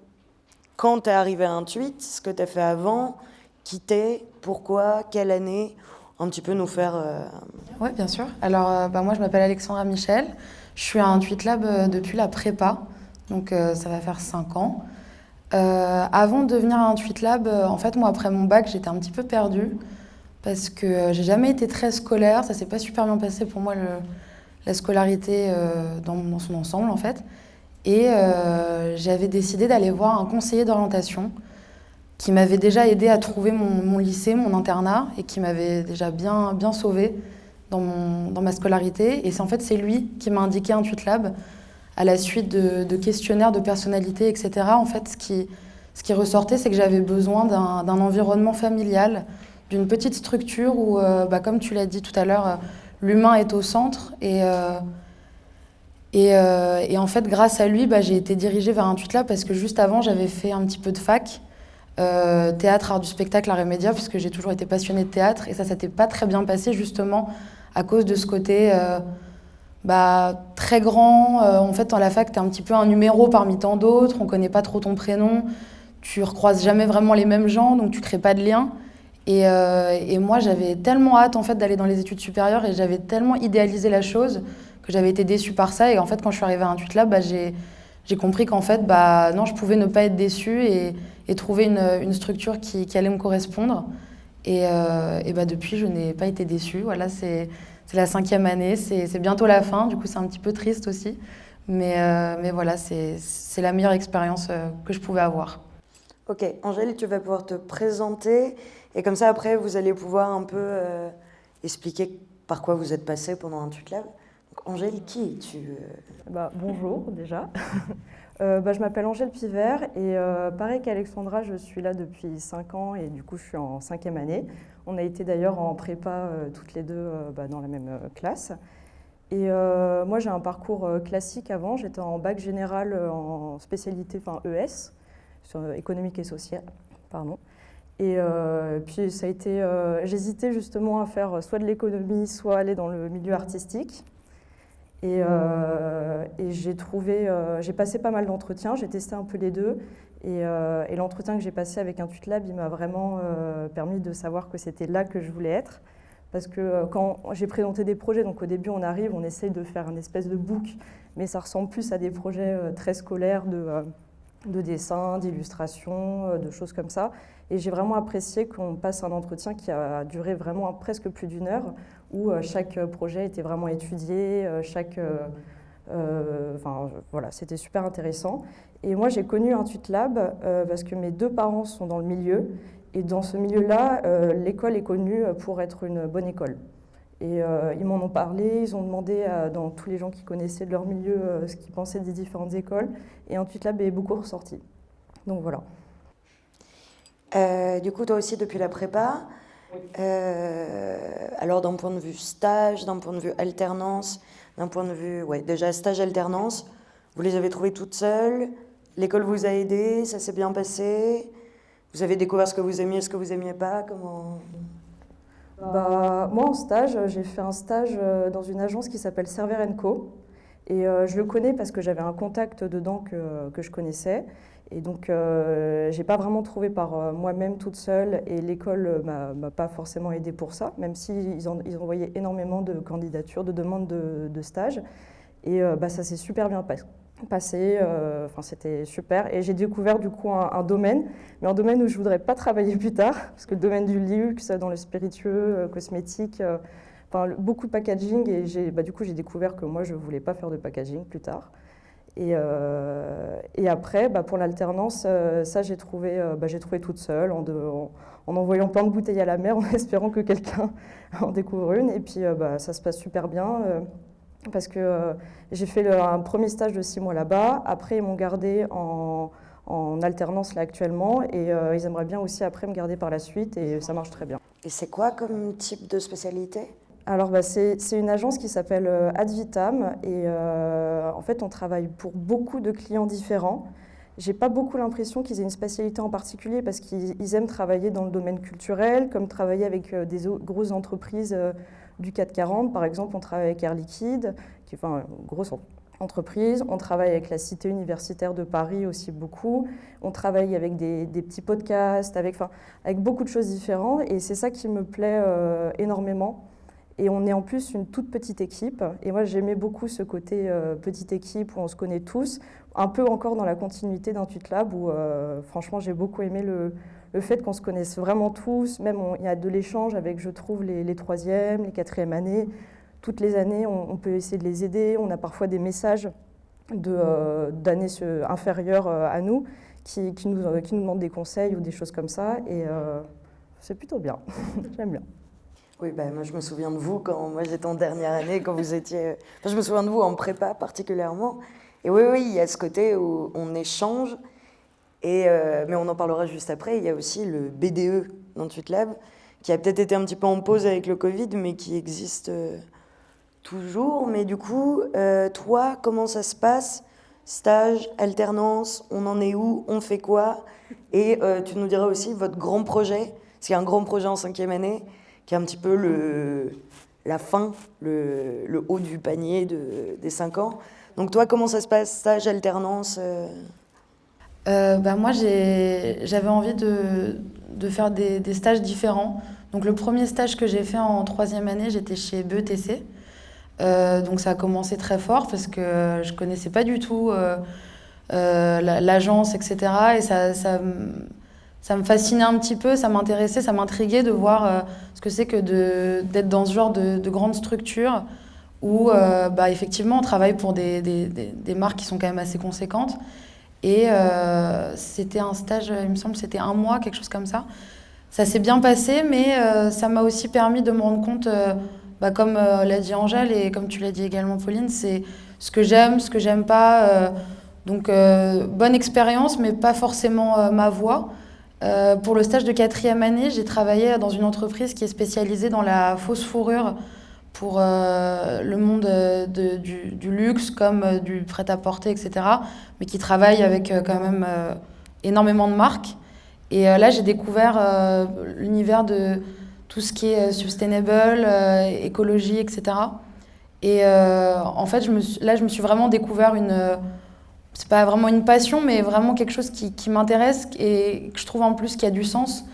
quand tu es arrivé à Intuit, ce que tu as fait avant, qui t'es, pourquoi, quelle année ? Un petit peu nous faire... Oui, bien sûr. Alors, moi, je m'appelle Alexandra Michel. Je suis à Intuit Lab depuis la prépa, donc ça va faire 5 ans. Avant de venir à Intuit Lab, en fait, moi, après mon bac, j'étais un petit peu perdue parce que j'ai jamais été très scolaire. Ça s'est pas super bien passé pour moi, la scolarité dans son ensemble, en fait. Et j'avais décidé d'aller voir un conseiller d'orientation qui m'avait déjà aidé à trouver mon lycée, mon internat, et qui m'avait déjà bien sauvée dans ma scolarité. Et c'est lui qui m'a indiqué Intuit Lab à la suite de questionnaires de personnalité, etc. En fait, ce qui ressortait, c'est que j'avais besoin d'un environnement familial d'une petite structure où, comme tu l'as dit tout à l'heure, l'humain est au centre. Et en fait, grâce à lui, j'ai été dirigée vers Intuitlab parce que juste avant, j'avais fait un petit peu de fac, théâtre, art du spectacle, arts et médias, puisque j'ai toujours été passionnée de théâtre. Et ça s'était pas très bien passé, justement, à cause de ce côté très grand. En fait, dans la fac, tu es un petit peu un numéro parmi tant d'autres, on connaît pas trop ton prénom, tu recroises jamais vraiment les mêmes gens, donc tu crées pas de lien. Et moi, j'avais tellement hâte en fait, d'aller dans les études supérieures et j'avais tellement idéalisé la chose que j'avais été déçue par ça. Et en fait, quand je suis arrivée à Intuitlab, j'ai compris qu'en fait, non, je pouvais ne pas être déçue et trouver une structure qui allait me correspondre. Et depuis, je n'ai pas été déçue. Voilà, c'est la 5e année, c'est bientôt la fin. Du coup, c'est un petit peu triste aussi. Mais voilà, c'est la meilleure expérience que je pouvais avoir. Ok, Angèle, tu vas pouvoir te présenter et comme ça après vous allez pouvoir un peu expliquer par quoi vous êtes passée pendant Intuitlab. Donc Angèle, qui es-tu Bonjour déjà. Je m'appelle Angèle Pivert et pareil qu'Alexandra, je suis là depuis 5 ans et du coup je suis en 5e année. On a été d'ailleurs en prépa toutes les deux dans la même classe. Et moi j'ai un parcours classique avant, j'étais en bac général en spécialité ES. Économique et sociale, pardon. Et puis ça a été, j'hésitais justement à faire soit de l'économie, soit aller dans le milieu artistique. Et j'ai passé pas mal d'entretiens, j'ai testé un peu les deux. Et l'entretien que j'ai passé avec Intuitlab, il m'a vraiment permis de savoir que c'était là que je voulais être. Parce que quand j'ai présenté des projets, donc au début on arrive, on essaye de faire une espèce de book, mais ça ressemble plus à des projets très scolaires de dessin, d'illustration, de choses comme ça. Et j'ai vraiment apprécié qu'on passe un entretien qui a duré vraiment presque plus d'1 heure, où chaque projet était vraiment étudié, voilà, c'était super intéressant. Et moi, j'ai connu Intuitlab parce que mes 2 parents sont dans le milieu. Et dans ce milieu-là, l'école est connue pour être une bonne école. Et ils m'en ont parlé, ils ont demandé dans tous les gens qui connaissaient de leur milieu ce qu'ils pensaient des différentes écoles. Et Intuitlab est beaucoup ressorti. Donc voilà. Du coup, toi aussi depuis la prépa, Oui. Alors d'un point de vue stage, d'un point de vue alternance, d'un point de vue, déjà stage-alternance, vous les avez trouvés toutes seules, l'école vous a aidé, ça s'est bien passé, vous avez découvert ce que vous aimiez, ce que vous aimiez pas, comment... Moi, en stage, j'ai fait un stage dans une agence qui s'appelle Server & Co. Et je le connais parce que j'avais un contact dedans que je connaissais. Et donc, je n'ai pas vraiment trouvé par moi-même toute seule. Et l'école m'a pas forcément aidée pour ça, même s'ils envoyaient énormément de candidatures, de demandes de stage. Et ça s'est super bien passé. C'était super. Et j'ai découvert du coup un domaine, mais un domaine où je ne voudrais pas travailler plus tard, parce que le domaine du luxe, dans le spiritueux, cosmétique, beaucoup de packaging. Et du coup, j'ai découvert que moi, je ne voulais pas faire de packaging plus tard. Et après, pour l'alternance, ça, j'ai trouvé toute seule, en envoyant plein de bouteilles à la mer, en espérant que quelqu'un en découvre une. Et puis, ça se passe super bien. Parce que j'ai fait un premier stage de 6 mois là-bas. Après, ils m'ont gardé en alternance là actuellement. Et ils aimeraient bien aussi après me garder par la suite. Et ça marche très bien. Et c'est quoi comme type de spécialité ? Alors, c'est une agence qui s'appelle Advitam. Et en fait, on travaille pour beaucoup de clients différents. J'ai pas beaucoup l'impression qu'ils aient une spécialité en particulier parce qu'ils aiment travailler dans le domaine culturel, comme travailler avec des grosses entreprises du CAC 40. Par exemple, on travaille avec Air Liquide, qui est une grosse entreprise. On travaille avec la Cité universitaire de Paris aussi beaucoup. On travaille avec des petits podcasts, avec beaucoup de choses différentes. Et c'est ça qui me plaît énormément. Et on est en plus une toute petite équipe. Et moi, j'aimais beaucoup ce côté petite équipe où on se connaît tous, un peu encore dans la continuité d'Intuitlab, où franchement, j'ai beaucoup aimé le fait qu'on se connaisse vraiment tous. Même, il y a de l'échange avec, je trouve, les 3e, les 4e années. Toutes les années, on peut essayer de les aider. On a parfois des messages d'années inférieures à nous qui nous demandent des conseils ou des choses comme ça. Et c'est plutôt bien. J'aime bien. Oui, moi je me souviens de vous quand moi j'étais en dernière année, quand vous étiez... je me souviens de vous en prépa particulièrement. Et oui, il y a ce côté où on échange, mais on en parlera juste après. Il y a aussi le BDE d'Intuitlab, qui a peut-être été un petit peu en pause avec le Covid, mais qui existe toujours. Mais du coup, toi, comment ça se passe? Stage, alternance, on en est où? On fait quoi? Et tu nous diras aussi votre grand projet, parce qu'il y a un grand projet en 5e année, qui est un petit peu la fin, le haut du panier des 5 ans. Donc toi, comment ça se passe, stage, alternance Moi, j'avais envie de faire des stages différents. Donc le premier stage que j'ai fait en 3e année, j'étais chez BETC. Donc ça a commencé très fort parce que je connaissais pas du tout l'agence, etc. Et ça me fascinait un petit peu, ça m'intéressait, ça m'intriguait de voir ce que c'est que d'être dans ce genre de grande structure où effectivement on travaille pour des marques qui sont quand même assez conséquentes. Et c'était un stage, il me semble que c'était 1 mois, quelque chose comme ça. Ça s'est bien passé, mais ça m'a aussi permis de me rendre compte, comme l'a dit Angèle et comme tu l'as dit également Pauline, c'est ce que j'aime pas. Donc bonne expérience, mais pas forcément ma voie. Pour le stage de 4e année, j'ai travaillé dans une entreprise qui est spécialisée dans la fausse fourrure pour le monde du luxe comme du prêt-à-porter, etc. Mais qui travaille avec quand même énormément de marques. Et là, j'ai découvert l'univers de tout ce qui est sustainable, écologie, etc. Et en fait, je me suis vraiment découvert c'est pas vraiment une passion, mais vraiment quelque chose qui m'intéresse et que je trouve en plus qui a du sens.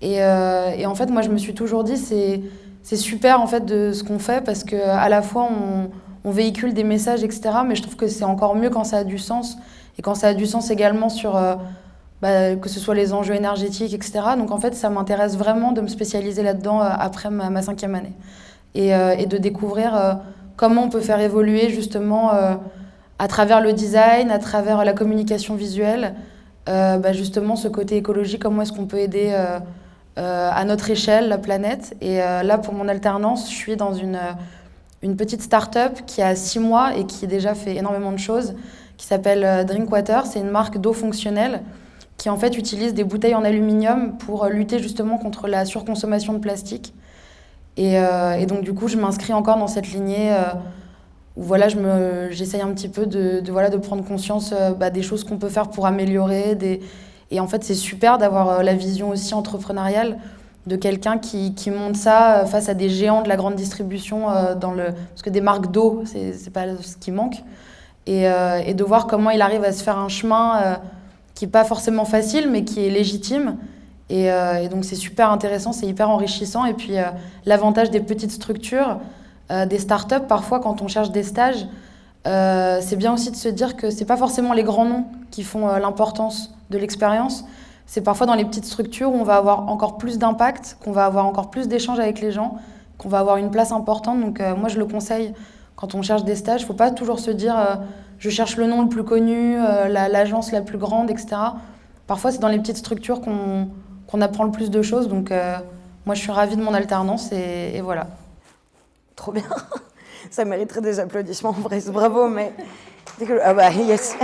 Et en fait, moi, je me suis toujours dit, c'est super en fait de ce qu'on fait parce qu'à la fois, on véhicule des messages, etc. Mais je trouve que c'est encore mieux quand ça a du sens. Et quand ça a du sens également sur que ce soit les enjeux énergétiques, etc. Donc en fait, ça m'intéresse vraiment de me spécialiser là-dedans après ma 5e année. Et de découvrir comment on peut faire évoluer justement à travers le design, à travers la communication visuelle, justement ce côté écologique, comment est-ce qu'on peut aider à notre échelle la planète. Et là, pour mon alternance, je suis dans une petite start-up qui a 6 mois et qui déjà fait énormément de choses, qui s'appelle Drinkwater. C'est une marque d'eau fonctionnelle qui en fait utilise des bouteilles en aluminium pour lutter justement contre la surconsommation de plastique. Et donc du coup, je m'inscris encore dans cette lignée où voilà, j'essaye un petit peu de prendre conscience des choses qu'on peut faire pour améliorer. Et en fait, c'est super d'avoir la vision aussi entrepreneuriale de quelqu'un qui monte ça face à des géants de la grande distribution parce que des marques d'eau, c'est pas ce qui manque. Et de voir comment il arrive à se faire un chemin qui n'est pas forcément facile, mais qui est légitime. Et donc, c'est super intéressant, c'est hyper enrichissant. Et puis, l'avantage des petites structures, des startups, parfois, quand on cherche des stages, c'est bien aussi de se dire que ce n'est pas forcément les grands noms qui font l'importance de l'expérience. C'est parfois dans les petites structures où on va avoir encore plus d'impact, qu'on va avoir encore plus d'échanges avec les gens, qu'on va avoir une place importante. Donc, moi, je le conseille quand on cherche des stages. Il ne faut pas toujours se dire je cherche le nom le plus connu, l'agence la plus grande, etc. Parfois, c'est dans les petites structures qu'on apprend le plus de choses. Donc, moi, je suis ravie de mon alternance et voilà. Trop bien. Ça mériterait des applaudissements, Brice. Bravo, mais... Ah bah, yes.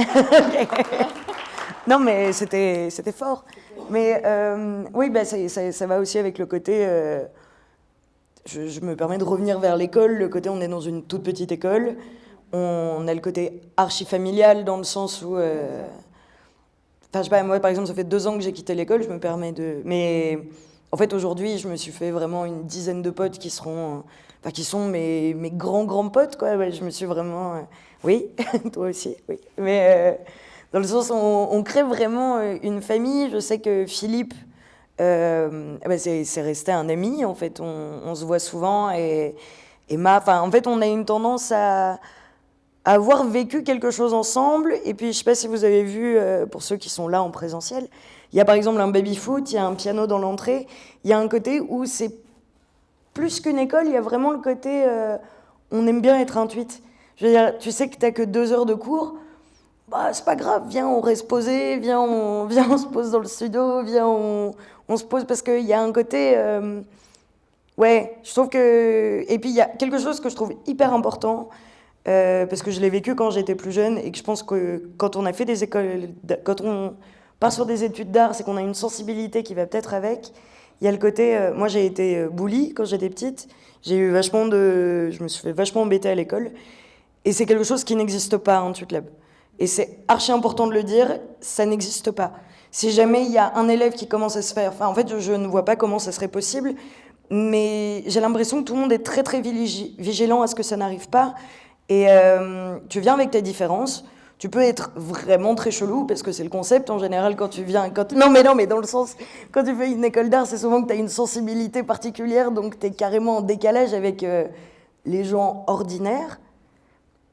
Non, mais c'était fort. Mais oui, ça va aussi avec le côté... Je me permets de revenir vers l'école. Le côté, on est dans une toute petite école. On a le côté archi-familial dans le sens où... Enfin, je sais pas, moi, par exemple, ça fait 2 ans que j'ai quitté l'école, je me permets de... Mais en fait, aujourd'hui, je me suis fait vraiment une dizaine de potes qui sont mes grands potes, quoi. Ouais, je me suis vraiment... Oui, toi aussi, oui. Mais dans le sens où on crée vraiment une famille. Je sais que Philippe, c'est resté un ami, en fait. On se voit souvent et en fait, on a une tendance à avoir vécu quelque chose ensemble. Et puis, je ne sais pas si vous avez vu, pour ceux qui sont là en présentiel, il y a par exemple un baby-foot, il y a un piano dans l'entrée. Il y a un côté où c'est plus qu'une école, il y a vraiment le côté on aime bien être intuite. Je veux dire, tu sais que tu n'as que 2 heures de cours, c'est pas grave, viens, on reste posé, viens, on se pose dans le studio, viens, on se pose, parce qu'il y a un côté... ouais, je trouve que... Et puis, il y a quelque chose que je trouve hyper important, parce que je l'ai vécu quand j'étais plus jeune, et que je pense que quand on a fait des écoles, quand on part sur des études d'art, c'est qu'on a une sensibilité qui va peut-être avec. Il y a le côté... moi, j'ai été bully quand j'étais petite. Je me suis fait vachement embêter à l'école. Et c'est quelque chose qui n'existe pas, un TweetLab. Et c'est archi important de le dire, ça n'existe pas. Si jamais il y a un élève qui commence à se faire... Enfin, en fait, je ne vois pas comment ça serait possible, mais j'ai l'impression que tout le monde est très, très vigilant à ce que ça n'arrive pas. Et tu viens avec tes différences. Tu peux être vraiment très chelou, parce que c'est le concept en général quand tu viens... Non, mais dans le sens, quand tu fais une école d'art, c'est souvent que tu as une sensibilité particulière, donc tu es carrément en décalage avec les gens ordinaires.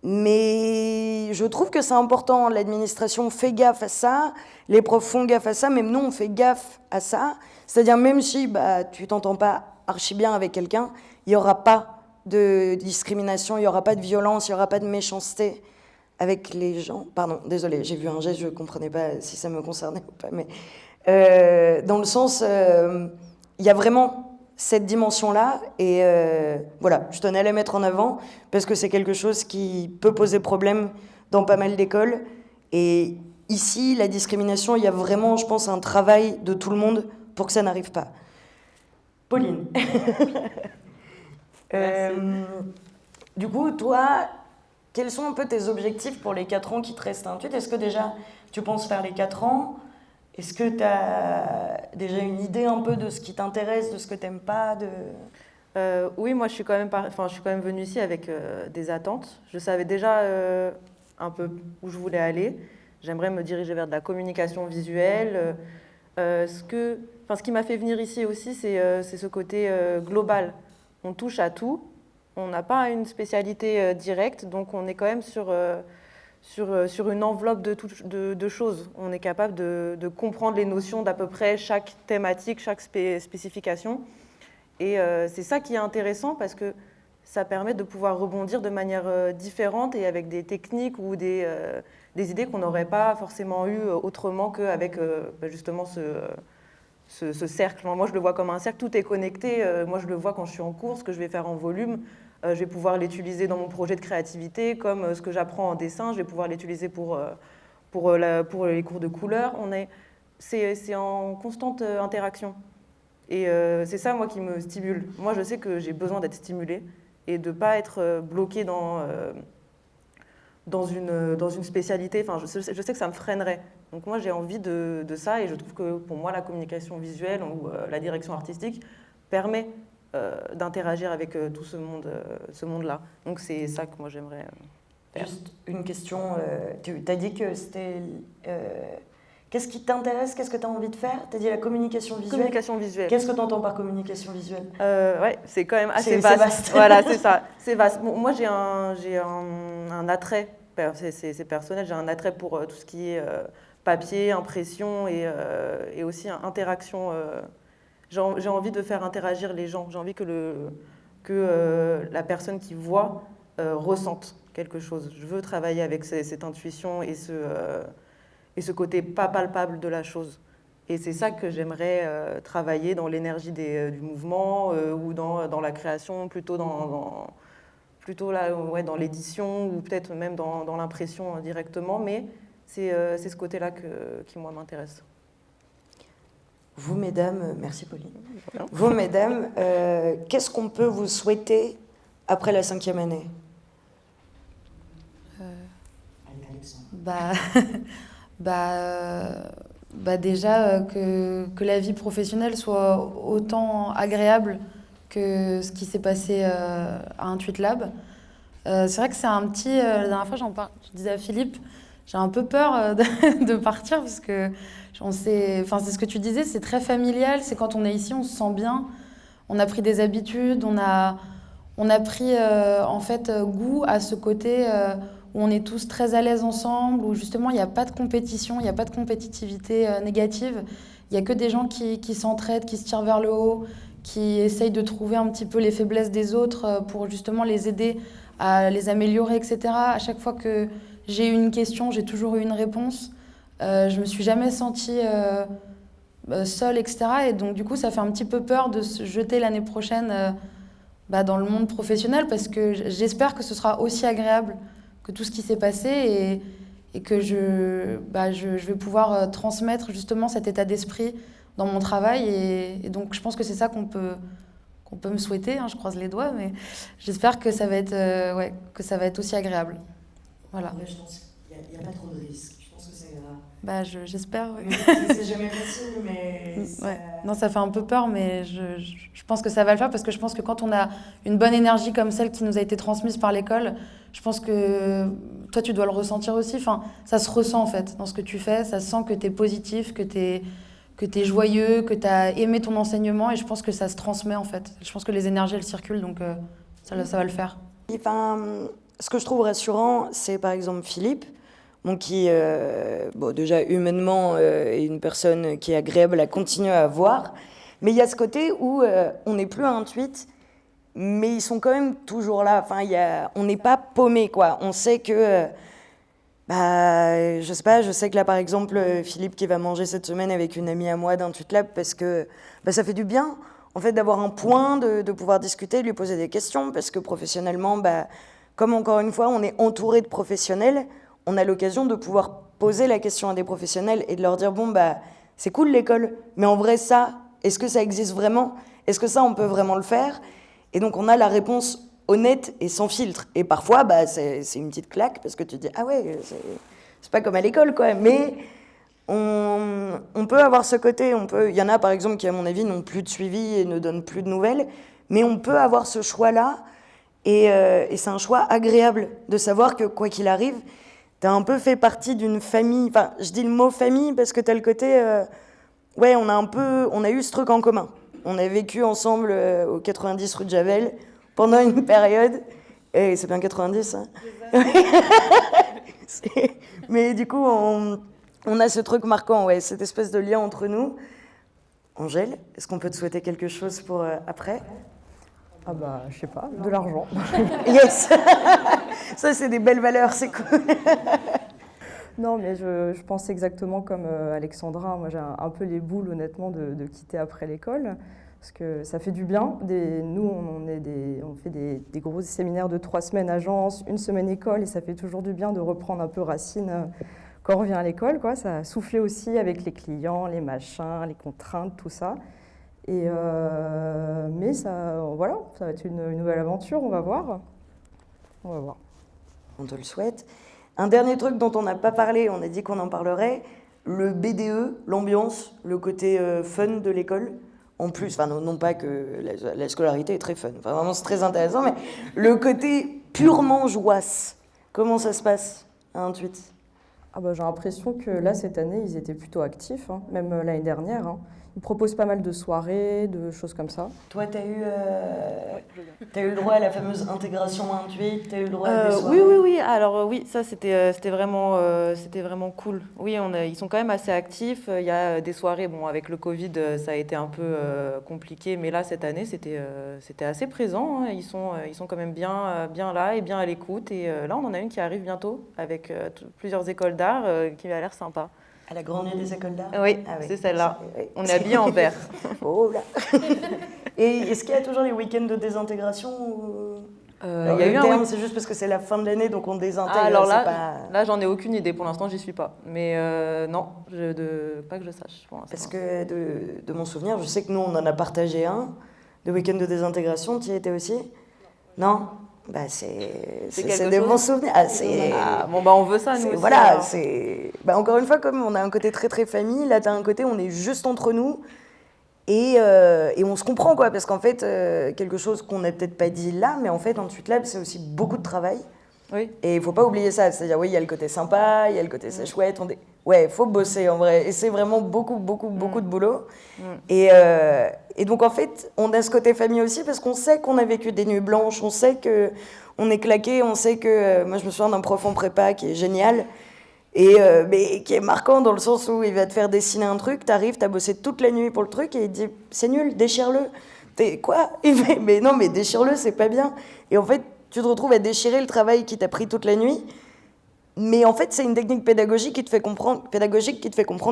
Mais je trouve que c'est important, l'administration fait gaffe à ça, les profs font gaffe à ça, même nous on fait gaffe à ça. C'est-à-dire même si tu t'entends pas archi bien avec quelqu'un, il n'y aura pas de discrimination, il n'y aura pas de violence, il n'y aura pas de méchanceté avec les gens. Pardon, désolée, j'ai vu un geste, je ne comprenais pas si ça me concernait ou pas, mais dans le sens, il y a vraiment cette dimension-là, et voilà, je tenais à la mettre en avant, parce que c'est quelque chose qui peut poser problème dans pas mal d'écoles, et ici, la discrimination, il y a vraiment, je pense, un travail de tout le monde pour que ça n'arrive pas. Pauline. Du coup, toi, quels sont un peu tes objectifs pour les 4 ans qui te restent à Intuit ? Est-ce que déjà, tu penses faire les 4 ans ? Est-ce que tu as déjà une idée un peu de ce qui t'intéresse, de ce que tu n'aimes pas Oui, moi je suis quand même venue ici avec des attentes. Je savais déjà un peu où je voulais aller. J'aimerais me diriger vers de la communication visuelle. Ce qui m'a fait venir ici aussi, c'est ce côté global. On touche à tout. On n'a pas une spécialité directe, donc on est quand même sur une enveloppe de choses. On est capable de comprendre les notions d'à peu près chaque thématique, chaque spécification. Et c'est ça qui est intéressant, parce que ça permet de pouvoir rebondir de manière différente et avec des techniques ou des idées qu'on n'aurait pas forcément eues autrement qu'avec justement ce cercle. Moi, je le vois comme un cercle, tout est connecté. Moi, je le vois quand je suis en cours, ce que je vais faire en volume. Je vais pouvoir l'utiliser dans mon projet de créativité, comme ce que j'apprends en dessin, je vais pouvoir l'utiliser pour les cours de couleur. C'est en constante interaction. Et c'est ça, moi, qui me stimule. Moi, je sais que j'ai besoin d'être stimulée et de ne pas être bloquée dans une spécialité. Enfin, je sais que ça me freinerait. Donc moi, j'ai envie de ça, et je trouve que pour moi, la communication visuelle ou la direction artistique permet d'interagir avec tout ce monde-là. Donc c'est ça que moi j'aimerais faire. Juste une question, tu as dit que c'était... qu'est-ce qui t'intéresse, qu'est-ce que tu as envie de faire ? Tu as dit la communication visuelle. Communication visuelle. Qu'est-ce que tu entends par communication visuelle ? Ouais, c'est quand même assez vaste. Voilà, c'est ça, c'est vaste. Bon, moi j'ai un attrait, c'est personnel, j'ai un attrait pour tout ce qui est papier, impression et aussi interaction. J'ai envie de faire interagir les gens. J'ai envie que la personne qui voit ressente quelque chose. Je veux travailler avec cette intuition et ce côté pas palpable de la chose. Et c'est ça que j'aimerais travailler dans l'énergie du mouvement ou dans la création, plutôt dans l'édition, ou peut-être même dans l'impression directement. Mais c'est ce côté-là qui, moi, m'intéresse. Vous, mesdames, merci Pauline. Vous, mesdames, qu'est-ce qu'on peut vous souhaiter après la 5e année ? Déjà que la vie professionnelle soit autant agréable que ce qui s'est passé à Intuit Lab. C'est vrai que c'est un petit... la dernière fois, je disais à Philippe, j'ai un peu peur de partir, parce que c'est ce que tu disais, c'est très familial. C'est quand on est ici, on se sent bien. On a pris des habitudes, on a pris en fait goût à ce côté où on est tous très à l'aise ensemble, où justement il n'y a pas de compétition, il n'y a pas de compétitivité négative. Il n'y a que des gens qui s'entraident, qui se tirent vers le haut, qui essayent de trouver un petit peu les faiblesses des autres pour justement les aider à les améliorer, etc. À chaque fois que j'ai eu une question, j'ai toujours eu une réponse. Je ne me suis jamais sentie seule, etc. Et donc, du coup, ça fait un petit peu peur de se jeter l'année prochaine dans le monde professionnel, parce que j'espère que ce sera aussi agréable que tout ce qui s'est passé, et que je vais pouvoir transmettre justement cet état d'esprit dans mon travail. Et donc, je pense que c'est ça qu'on peut me souhaiter. Hein, je croise les doigts, mais j'espère que ça va être, que ça va être aussi agréable. Voilà. Je pense qu'il n'y a pas trop de risques. Je pense que ça ira. Bah, j'espère, oui. C'est jamais facile, mais... Ouais. Non, ça fait un peu peur, mais je pense que ça va le faire parce que je pense que quand on a une bonne énergie comme celle qui nous a été transmise par l'école, je pense que toi, tu dois le ressentir aussi. Enfin, ça se ressent en fait dans ce que tu fais. Ça se sent que tu es positif, que tu es joyeux, que tu as aimé ton enseignement et je pense que ça se transmet en fait. Je pense que les énergies, elles circulent, donc ça va le faire. Enfin, ce que je trouve rassurant, c'est par exemple Philippe, qui, déjà humainement, est une personne qui est agréable à continuer à voir. Mais il y a ce côté où on n'est plus à Intuit, mais ils sont quand même toujours là. Enfin, on n'est pas paumé, quoi. On sait que, je sais pas, je sais que là, par exemple, Philippe qui va manger cette semaine avec une amie à moi d'Intuit Lab, parce que ça fait du bien, en fait, d'avoir un point, de pouvoir discuter, lui poser des questions, parce que professionnellement, comme encore une fois, on est entouré de professionnels, on a l'occasion de pouvoir poser la question à des professionnels et de leur dire, c'est cool l'école, mais en vrai, ça, est-ce que ça existe vraiment? Est-ce que ça, on peut vraiment le faire? Et donc, on a la réponse honnête et sans filtre. Et parfois, c'est une petite claque parce que tu te dis, ah ouais, c'est pas comme à l'école, quoi. Mais on peut avoir ce côté. Il y en a, par exemple, qui, à mon avis, n'ont plus de suivi et ne donnent plus de nouvelles. Mais on peut avoir ce choix-là. Et c'est un choix agréable de savoir que, quoi qu'il arrive, t'as un peu fait partie d'une famille. Enfin, je dis le mot famille parce que t'as le côté... on a eu ce truc en commun. On a vécu ensemble au 90 rue de Javel pendant une période. Et c'est bien 90, hein. Mais du coup, on a ce truc marquant, cette espèce de lien entre nous. Angèle, est-ce qu'on peut te souhaiter quelque chose pour après? Ah je sais pas, de l'argent. Yes. Ça, c'est des belles valeurs, c'est cool. Non, mais je pense exactement comme Alexandra. Moi, j'ai un peu les boules, honnêtement, de quitter après l'école. Parce que ça fait du bien. Nous, on fait des gros séminaires de 3 semaines agence, 1 semaine école, et ça fait toujours du bien de reprendre un peu racine quand on revient à l'école, quoi. Ça a soufflé aussi avec les clients, les machins, les contraintes, tout ça. Mais ça va être une nouvelle aventure, on va voir. On te le souhaite. Un dernier truc dont on n'a pas parlé, on a dit qu'on en parlerait, le BDE, l'ambiance, le côté fun de l'école. En plus, non pas que la scolarité est très fun, vraiment c'est très intéressant, mais le côté purement jouasse, comment ça se passe à Intuit? J'ai l'impression que là, cette année, ils étaient plutôt actifs, hein, même l'année dernière. Hein. Ils proposent pas mal de soirées, de choses comme ça. Toi, t'as eu le droit à la fameuse intégration à Intuit, t'as eu le droit à des soirées? Oui. Alors oui, ça c'était vraiment cool. Oui, ils sont quand même assez actifs. Il y a des soirées, avec le Covid, ça a été un peu compliqué, mais là cette année c'était assez présent. Hein. Ils sont quand même bien là et bien à l'écoute. Et là, on en a une qui arrive bientôt avec plusieurs écoles d'art qui a l'air sympa. À la grande des écoles d'art? Oui, c'est celle-là. On est habillés en vert. Oh là. Et est-ce qu'il y a toujours les week-ends de désintégration il y a eu terme, c'est juste parce que c'est la fin de l'année, donc on désintègre. Alors là, j'en ai aucune idée. Pour l'instant, j'y suis pas. Mais non, pas que je sache. Pour parce que de mon souvenir, je sais que nous, on en a partagé un, de week-end de désintégration. Tu y étais aussi? Non. C'est des bons souvenirs. On veut ça, nous aussi. Voilà, encore une fois, comme on a un côté très très famille, là, tu as un côté, on est juste entre nous et on se comprend, quoi, parce qu'en fait, quelque chose qu'on n'a peut-être pas dit là, mais en fait, Intuit Lab, c'est aussi beaucoup de travail. Oui. Et il ne faut pas oublier ça. C'est-à-dire, oui, il y a le côté sympa, il y a le côté c'est chouette. Il faut bosser en vrai. Et c'est vraiment beaucoup de boulot. Et donc, en fait, on a ce côté famille aussi parce qu'on sait qu'on a vécu des nuits blanches, on sait qu'on est claqué, on sait que... moi, je me souviens d'un prof en prépa qui est génial mais qui est marquant dans le sens où il va te faire dessiner un truc, t'arrives, t'as bossé toute la nuit pour le truc et il te dit « c'est nul, déchire-le ». T'es quoi? Il fait « mais non, mais déchire-le, c'est pas bien ». Et en fait, tu te retrouves à déchirer le travail qui t'a pris toute la nuit. Mais en fait, c'est une technique pédagogique qui te fait comprendre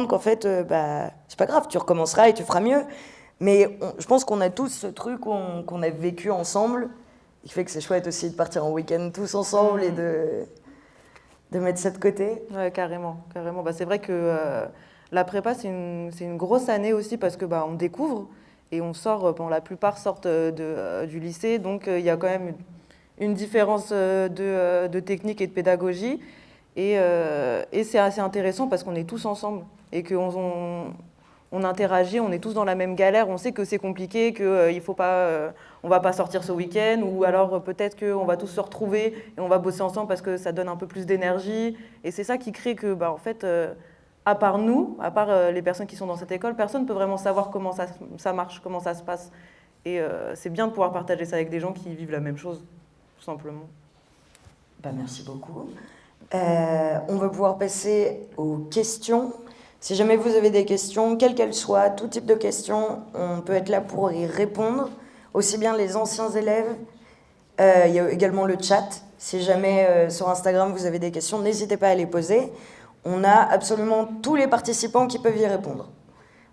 qu'en fait, c'est pas grave, tu recommenceras et tu feras mieux. Mais je pense qu'on a tous ce truc qu'on a vécu ensemble, qui fait que c'est chouette aussi de partir en week-end tous ensemble et de mettre ça de côté. Ouais, carrément. C'est vrai que La prépa, c'est une grosse année aussi parce que on découvre et on sort, la plupart sortent du lycée, donc il y a quand même une différence de technique et de pédagogie. Et c'est assez intéressant parce qu'on est tous ensemble et qu'on on interagit, on est tous dans la même galère, on sait que c'est compliqué, qu'il faut pas, on va pas sortir ce week-end, ou alors peut-être qu'on va tous se retrouver et on va bosser ensemble parce que ça donne un peu plus d'énergie. Et c'est ça qui crée que, en fait, à part nous, à part les personnes qui sont dans cette école, personne ne peut vraiment savoir comment ça marche, comment ça se passe. Et c'est bien de pouvoir partager ça avec des gens qui vivent la même chose, tout simplement. Merci beaucoup. On va pouvoir passer aux questions. Si jamais vous avez des questions, quelles qu'elles soient, tout type de questions, on peut être là pour y répondre, aussi bien les anciens élèves. Il y a également le chat. Si jamais sur Instagram vous avez des questions, n'hésitez pas à les poser. On a absolument tous les participants qui peuvent y répondre.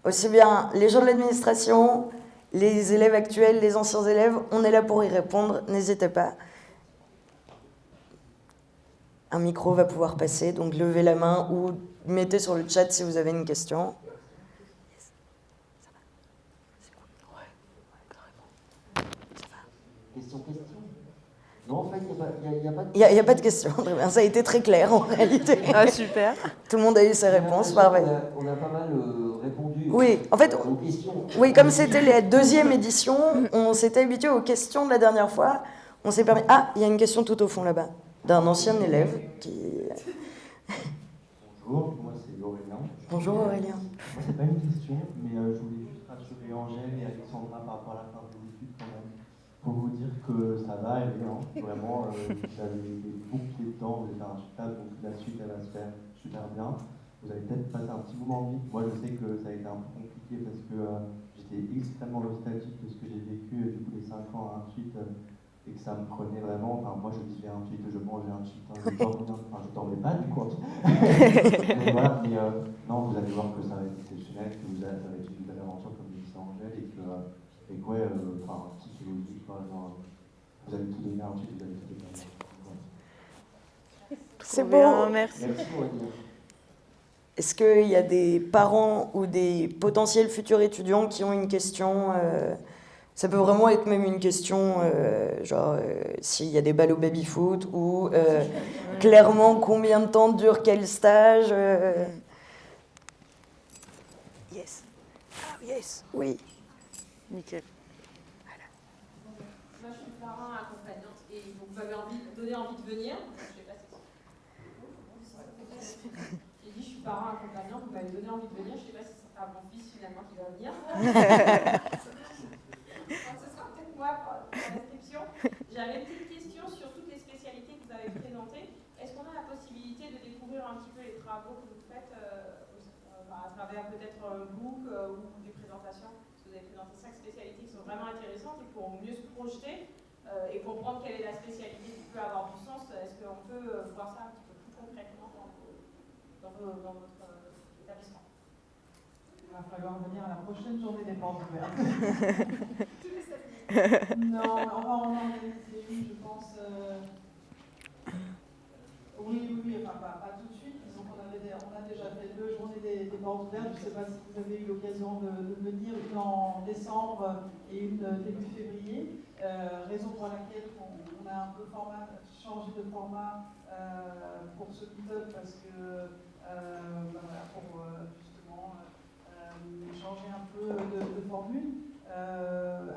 Aussi bien les gens de l'administration, les élèves actuels, les anciens élèves, on est là pour y répondre, n'hésitez pas. Un micro va pouvoir passer, donc levez la main ou mettez sur le chat si vous avez une question. Question. Non, en fait, il n'y a pas de... Il n'y a pas de question, très bien. Ça a été très clair en réalité. Ah, super. Tout le monde a eu ses réponses, parfait. On a pas mal répondu Oui, en fait, aux questions. oui, comme c'était la deuxième édition, on s'était habitué aux questions de la dernière fois. On s'est permis... Ah, il y a une question tout au fond là-bas, d'un ancien élève qui... Bonjour, moi c'est Aurélien. Bonjour Aurélien. Moi c'est pas une question, mais je voulais juste rassurer Angèle et Alexandra par rapport à la fin des études quand même, pour vous dire que ça va aller, hein. Vraiment, vous avez des bons pieds dedans, vous allez faire un super, donc la suite elle va se faire super bien. Vous allez peut-être passer un petit moment de vie. Moi je sais que ça a été un peu compliqué parce que j'étais extrêmement nostalgique de ce que j'ai vécu du coup les 5 ans à Archit. Et que ça me prenait vraiment, enfin moi je vivais un cheat, je mangeais un cheat, je dormais pas du coup. Mais voilà, non, vous allez voir que ça va être exceptionnel, que ça va être une nouvelle aventure comme disait Angèle, et que ouais, psychologique, vous allez tout donner un cheat, vous allez tout donner. C'est beau. Merci. Est-ce qu'il y a des parents ou des potentiels futurs étudiants qui ont une question ça peut vraiment être même une question, s'il y a des balles au baby-foot ou clairement combien de temps dure quel stage. Yes. Ah, yes. Oui. Nickel. Voilà. Moi, je suis parent accompagnante et vous m'avez donné envie de venir. Je sais pas si j'ai dit, je suis parent accompagnant, vous m'avez donné envie de venir. Je ne sais pas si ce sera mon fils finalement qui va venir. Ce sera peut-être moi pour l'inscription. J'avais une petite question sur toutes les spécialités que vous avez présentées. Est-ce qu'on a la possibilité de découvrir un petit peu les travaux que vous faites à travers peut-être un book ou des présentations? Parce que vous avez présenté 5 spécialités qui sont vraiment intéressantes et pour mieux se projeter et comprendre quelle est la spécialité qui peut avoir du sens, est-ce qu'on peut voir ça un petit peu plus concrètement dans votre établissement? Il va falloir venir à la prochaine journée des portes ouvertes. Non, on va en organiser une, je pense. Oui, enfin pas tout de suite. Disons qu'on on a déjà fait 2 journées des portes ouvertes. Je ne sais pas si vous avez eu l'occasion de venir, une en décembre et une début février. Raison pour laquelle on a un peu changé de format pour ce meet-up parce que pour justement changer un peu de formule.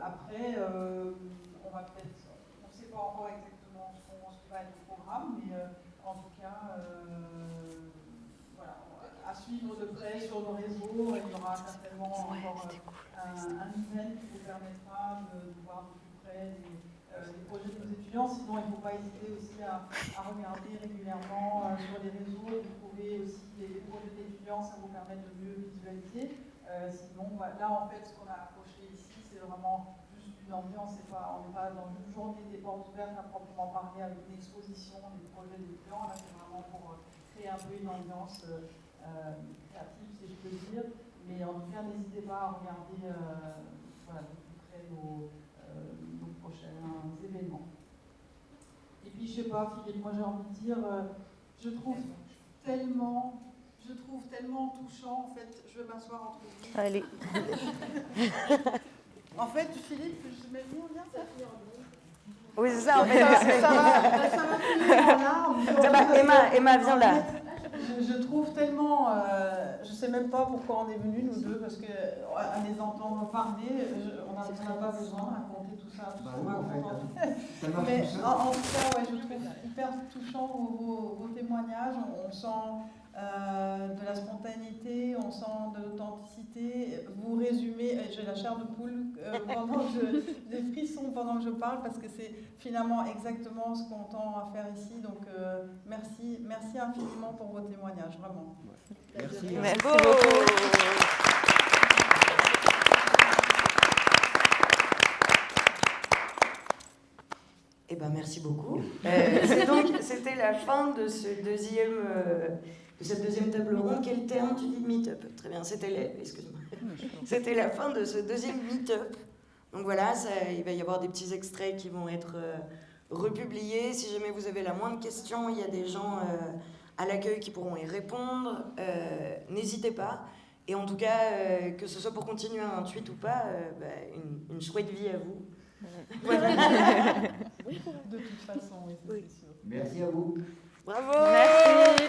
Après, on va peut-être, on ne sait pas encore exactement ce qui va être le programme, mais en tout cas, voilà, à suivre de près sur nos réseaux. Il y aura certainement encore un event qui vous permettra de voir de plus près les projets de nos étudiants. Sinon, il ne faut pas hésiter aussi à regarder régulièrement sur les réseaux. Vous trouvez aussi des projets d'étudiants, ça vous permet de mieux visualiser. Sinon, là, en fait, ce qu'on a approché ici, c'est vraiment juste une ambiance. On n'est pas dans une journée des portes ouvertes à proprement parler avec une exposition des projets d'étudiants. Là, c'est vraiment pour créer un peu une ambiance créative, si je peux dire. Mais en tout cas, n'hésitez pas à regarder de plus près nos prochains événements. Et puis, je sais pas, Philippe, moi j'ai envie de dire, je trouve tellement je trouve tellement touchant, en fait, je vais m'asseoir entre vous. Allez. En fait, Philippe, mais nous, on vient ça. Oui, c'est ça, en fait. Ça va finir en larmes. Emma, viens là. Je trouve tellement, je sais même pas pourquoi on est venus nous deux, parce que à les entendre parler, on n'a pas besoin de raconter tout ça. Bah oui, en fait, ça marche Mais tout seul. en tout cas, ouais, je trouve hyper touchant vos témoignages. On sent de la spontanéité, on sent de l'authenticité. Vous résumez, j'ai la chair de poule des frissons pendant que je parle, parce que c'est finalement exactement ce qu'on tend à faire ici. Donc merci infiniment pour vos témoignages, vraiment. Merci. Merci beaucoup. Eh ben, merci beaucoup. C'était la fin de cette deuxième table ronde. Quel terme tu dis? Meet-up. Très bien, excuse-moi. C'était la fin de ce deuxième meet-up. Donc voilà, il va y avoir des petits extraits qui vont être republiés. Si jamais vous avez la moindre question, il y a des gens à l'accueil qui pourront y répondre. N'hésitez pas. Et en tout cas, que ce soit pour continuer à 28 ou pas, une chouette vie à vous. Voilà. De toute façon, oui, c'est sûr. Merci à vous. Bravo. Merci.